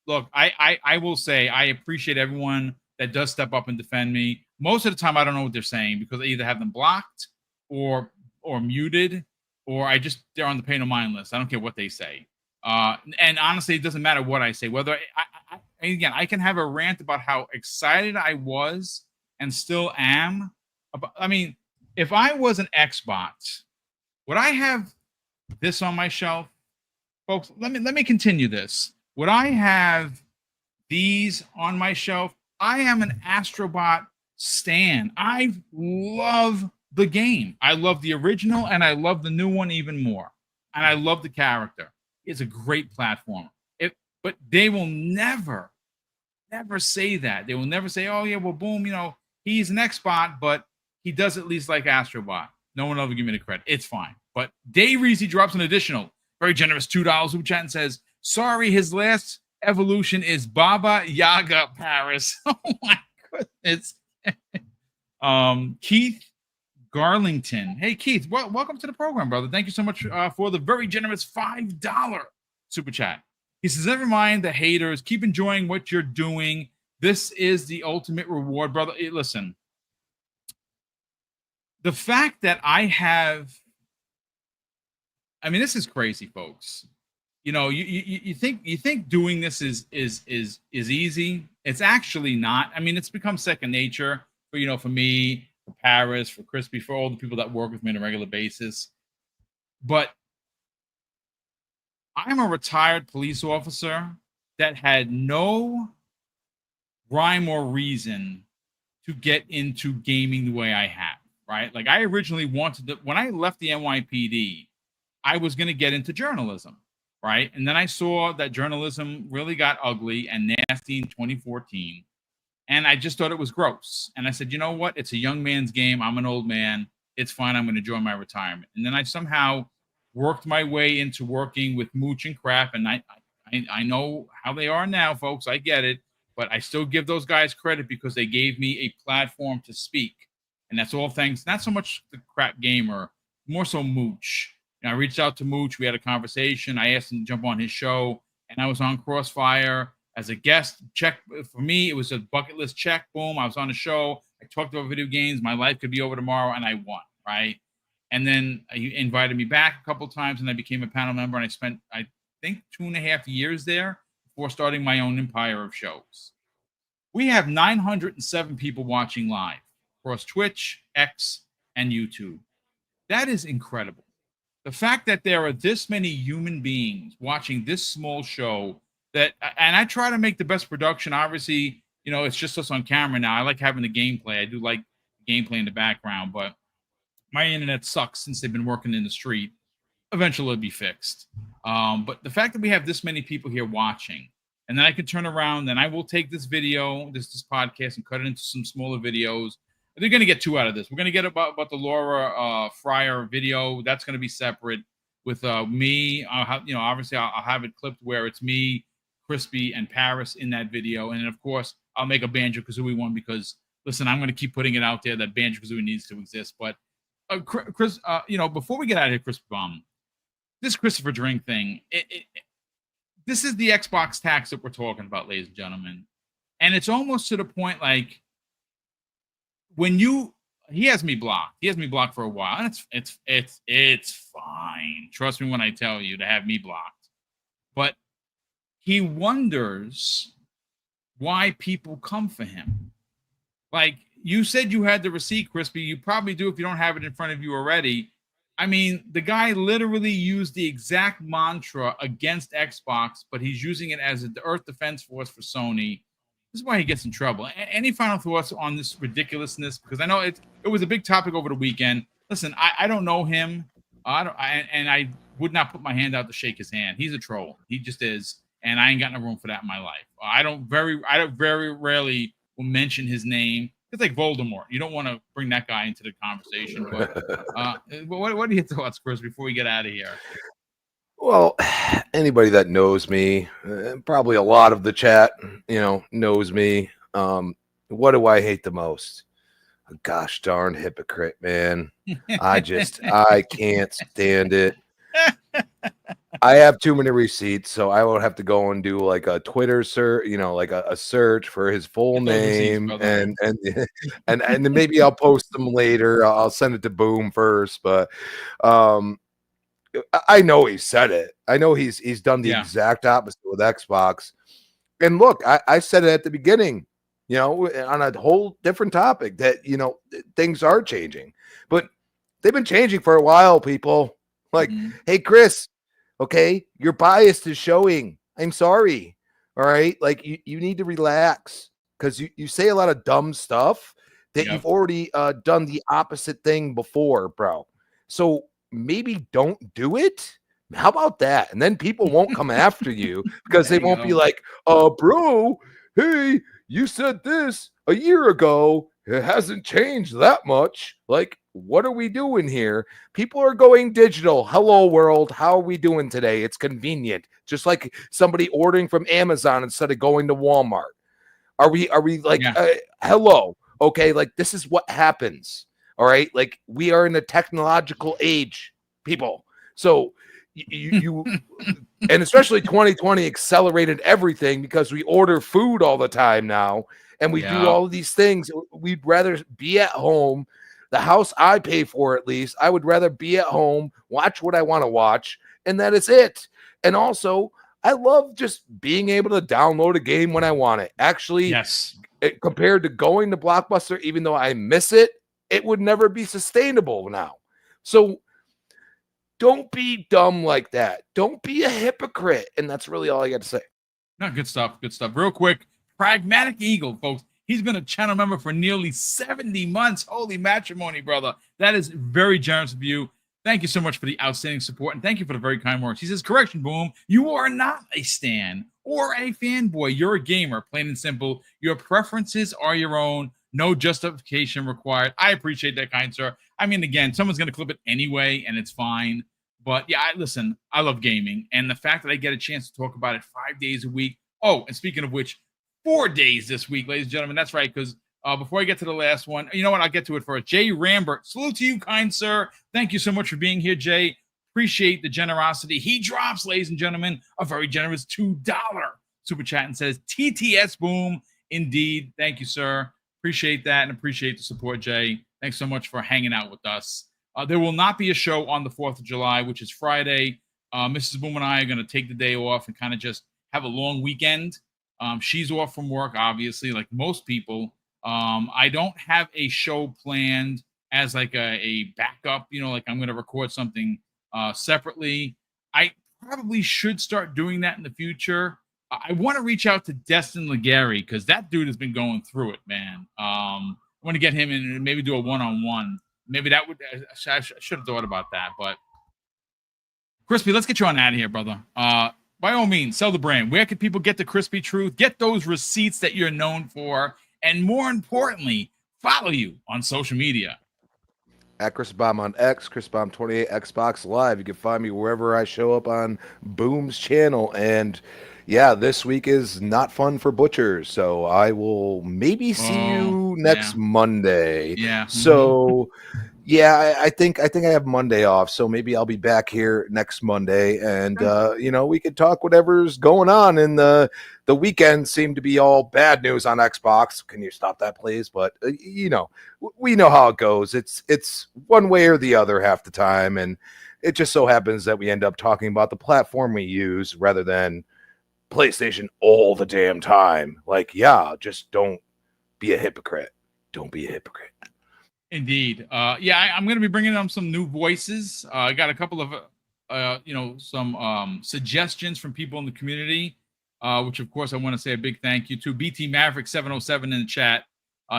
S1: Look, I will say I appreciate everyone that does step up and defend me. Most of the time, I don't know what they're saying because I either have them blocked or muted, or they're on the pay no mind list. I don't care what they say. And honestly, it doesn't matter what I say. Whether I can have a rant about how excited I was and still am. If I was an Xbox, would I have this on my shelf, folks? Let me continue this. Would I have these on my shelf? I am an Astrobot stan. I love the game. I love the original, and I love the new one even more. And I love the character. It's a great platform. But they will never say that. They will never say, oh, yeah, well, Boom, he's an Xbot, but he does at least like Astrobot. No one will ever give me the credit. It's fine. But Dave Reezy drops an additional, very generous $2 super chat and says, sorry, his last evolution is Baba Yaga Parris. Oh, my goodness. Keith Garlington. Hey, Keith, welcome to the program, brother. Thank you so much for the very generous $5 super chat. He says, never mind the haters. Keep enjoying what you're doing. This is the ultimate reward, brother. Listen, the fact that this is crazy, folks. You think doing this is easy. It's actually not. It's become second nature for me, for Parris, for Crispy, for all the people that work with me on a regular basis. But I'm a retired police officer that had no rhyme or reason to get into gaming the way I have, right? Like I originally wanted to, when I left the NYPD, I was going to get into journalism. right? And then I saw that journalism really got ugly and nasty in 2014. And I just thought it was gross. And I said, you know what? It's a young man's game. I'm an old man. It's fine. I'm going to enjoy my retirement. And then I somehow worked my way into working with Mooch and Crap. And I know how they are now, folks. I get it. But I still give those guys credit because they gave me a platform to speak. And that's all thanks, not so much the Crap Gamer, more so Mooch. And I reached out to Mooch. We had a conversation. I asked him to jump on his show. And I was on Crossfire as a guest. Check for me, it was a bucket list check. Boom, I was on the show. I talked about video games. My life could be over tomorrow, and I won, right? And then he invited me back a couple of times, and I became a panel member. And I spent, I think, 2.5 years there before starting my own empire of shows. We have 907 people watching live across Twitch, X, and YouTube. That is incredible. The fact that there are this many human beings watching this small show, that, and I try to make the best production. Obviously, you know, it's just us on camera now. I like having the gameplay. I do like gameplay in the background, but my internet sucks since they've been working in the street. Eventually it'll be fixed. But the fact that we have this many people here watching, and then I can turn around and I will take this video, this podcast, and cut it into some smaller videos. They're going to get 2 out of this. We're going to get about the Laura Fryer video. That's going to be separate with me. I'll have, you know, obviously I'll have it clipped where it's me, Crispy, and Parris in that video. And then, of course, I'll make a Banjo Kazooie one because, listen, I'm going to keep putting it out there that Banjo Kazooie needs to exist. But, Chris, you know, before we get out of here, Crispy Bomb, this Christopher Drink thing, this is the Xbox tax that we're talking about, ladies and gentlemen. And it's almost to the point like, when he has me blocked. He has me blocked for a while, and it's fine. Trust me when I tell you to have me blocked. But he wonders why people come for him. Like you said, you had the receipt, Crispy. You probably do if you don't have it in front of you already. I mean, the guy literally used the exact mantra against Xbox, but he's using it as the Earth Defense Force for Sony. This is why he gets in trouble. Any final thoughts on this ridiculousness? Because I know it was a big topic over the weekend. Listen, I don't know him. I would not put my hand out to shake his hand. He's a troll. He just is. And I ain't got no room for that in my life. I don't very rarely will mention his name. It's like Voldemort. You don't want to bring that guy into the conversation. But what are your thoughts, Chris, before we get out of here?
S2: Well, anybody that knows me, probably a lot of the chat, you know, knows me. What do I hate the most? A gosh darn hypocrite, man. I can't stand it. I have too many receipts, so I would have to go and do like a Twitter search, you know, like a search for his full name, and then maybe I'll post them later. I'll send it to Boom first, but I know he said it. I know he's done the exact opposite with Xbox. And look, I said it at the beginning, you know, on a whole different topic that, you know, things are changing, but they've been changing for a while, people. Like, hey, Chris, okay, your bias is showing. I'm sorry. All right. Like you need to relax because you say a lot of dumb stuff that you've already done the opposite thing before, bro. So maybe don't do it. How about that? And then people won't come after you because they won't be like, bro, hey, you said this a year ago. It hasn't changed that much. Like, what are we doing here? People are going digital. Hello, world. How are we doing today? It's convenient. Just like somebody ordering from Amazon instead of going to Walmart. Are we like, hello? Okay, like this is what happens. All right, like we are in a technological age, people. So you and especially 2020 accelerated everything because we order food all the time now, and we do all of these things. We'd rather be at home. The house I pay for, at least, I would rather be at home, watch what I want to watch, and that is it. And also, I love just being able to download a game when I want it. Actually, compared to going to Blockbuster, even though I miss it, it would never be sustainable now. So don't be dumb like that. Don't be a hypocrite. And that's really all I got to say.
S1: No, good stuff. Good stuff. Real quick, Pragmatic Eagle, folks. He's been a channel member for nearly 70 months. Holy matrimony, brother. That is very generous of you. Thank you so much for the outstanding support, and thank you for the very kind words. He says, correction, Boom, you are not a stan or a fanboy. You're a gamer, plain and simple. Your preferences are your own. No justification required. I appreciate that, kind sir. I mean, again, someone's going to clip it anyway, and it's fine. But yeah, listen, I love gaming, and the fact that I get a chance to talk about it 5 days a week. Oh, and speaking of which, 4 days this week, ladies and gentlemen. That's right, because before I get to the last one, you know what? I'll get to it first. Jay Rambert, salute to you, kind sir. Thank you so much for being here, Jay. Appreciate the generosity. He drops, ladies and gentlemen, a very generous $2 super chat and says, TTS Boom. Indeed. Thank you, sir. Appreciate that and appreciate the support, Jay. Thanks so much for hanging out with us. There will not be a show on the 4th of July, which is Friday. Mrs. Boom and I are going to take the day off and kind of just have a long weekend. She's off from work, obviously, like most people. I don't have a show planned as like a backup, like I'm going to record something separately. I probably should start doing that in the future. I want to reach out to Destin Legary because that dude has been going through it, man. I want to get him in and maybe do a one-on-one. Maybe that would, I should have thought about that, but Crispy, let's get you on out of here, brother. By all means, sell the brand. Where can people get the Crispy Truth? Get those receipts that you're known for. And more importantly, follow you on social media.
S2: At Chris Bomb on X, Chris Bomb 28 Xbox Live. You can find me wherever I show up on Boom's channel. And yeah, this week is not fun for butchers, so I will maybe see you next Monday.
S1: Yeah.
S2: So yeah, I think I have Monday off, so maybe I'll be back here next Monday, and we could talk whatever's going on. And the weekend seemed to be all bad news on Xbox. Can you stop that, please? But we know how it goes. It's one way or the other half the time, and it just so happens that we end up talking about the platform we use rather than PlayStation all the damn time. Like, just don't be a hypocrite. Don't be a hypocrite.
S1: Indeed. I'm going to be bringing on some new voices. I got a couple of, some suggestions from people in the community, which, of course, I want to say a big thank you to. BT Maverick 707 in the chat.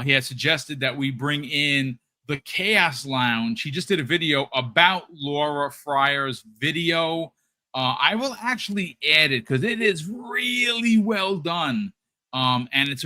S1: He has suggested that we bring in the Chaos Lounge. He just did a video about Laura Fryer's video. I will actually add it because it is really well done. And it's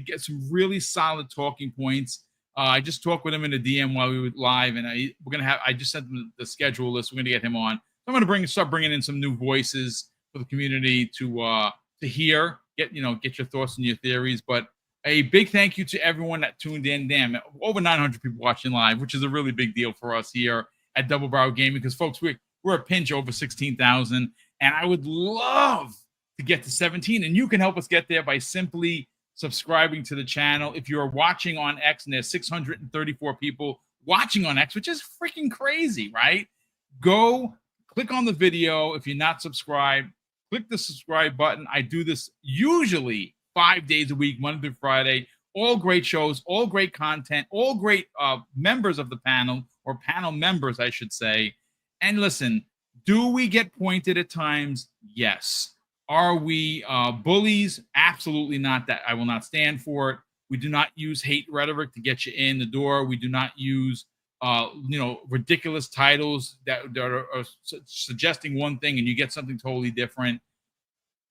S1: gets some really solid talking points. I just talked with him in a DM while we were live, and I just sent him the schedule list. We're gonna get him on. So I'm gonna start bringing in some new voices for the community to hear, get your thoughts and your theories. But a big thank you to everyone that tuned in. Damn, over 900 people watching live, which is a really big deal for us here at Double Barrel Gaming, because folks, we're a pinch over 16,000, and I would love to get to 17, and you can help us get there by simply subscribing to the channel. If you're watching on X, and there's 634 people watching on X, which is freaking crazy, right? Go click on the video. If you're not subscribed, click the subscribe button. I do this usually 5 days a week, Monday through Friday. All great shows, all great content, all great members of the panel, or panel members, I should say. And listen, do we get pointed at times? Yes. Are we bullies? Absolutely not. That I will not stand for it. We do not use hate rhetoric to get you in the door. We do not use ridiculous titles that are suggesting one thing and you get something totally different.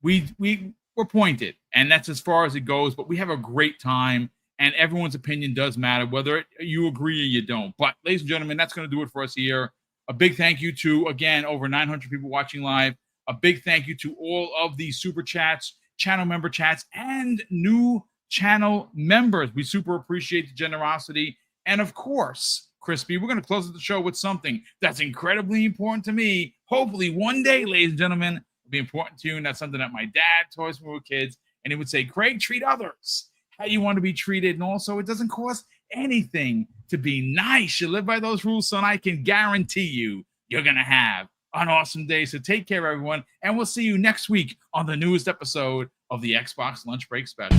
S1: We're pointed, and that's as far as it goes. But we have a great time, and everyone's opinion does matter, whether you agree or you don't. But ladies and gentlemen, that's going to do it for us here. A big thank you to, again, over 900 people watching live. A big thank you to all of the super chats, channel member chats, and new channel members. We super appreciate the generosity. And of course, Crispy, we're going to close the show with something that's incredibly important to me. Hopefully one day, ladies and gentlemen, will be important to you. And that's something that my dad taught us when we were kids. And he would say, Craig, treat others how you want to be treated. And also, it doesn't cost anything to be nice. You live by those rules, son. I can guarantee you're going to have an awesome day. So take care, everyone, and we'll see you next week on the newest episode of the Xbox Lunch Break Special.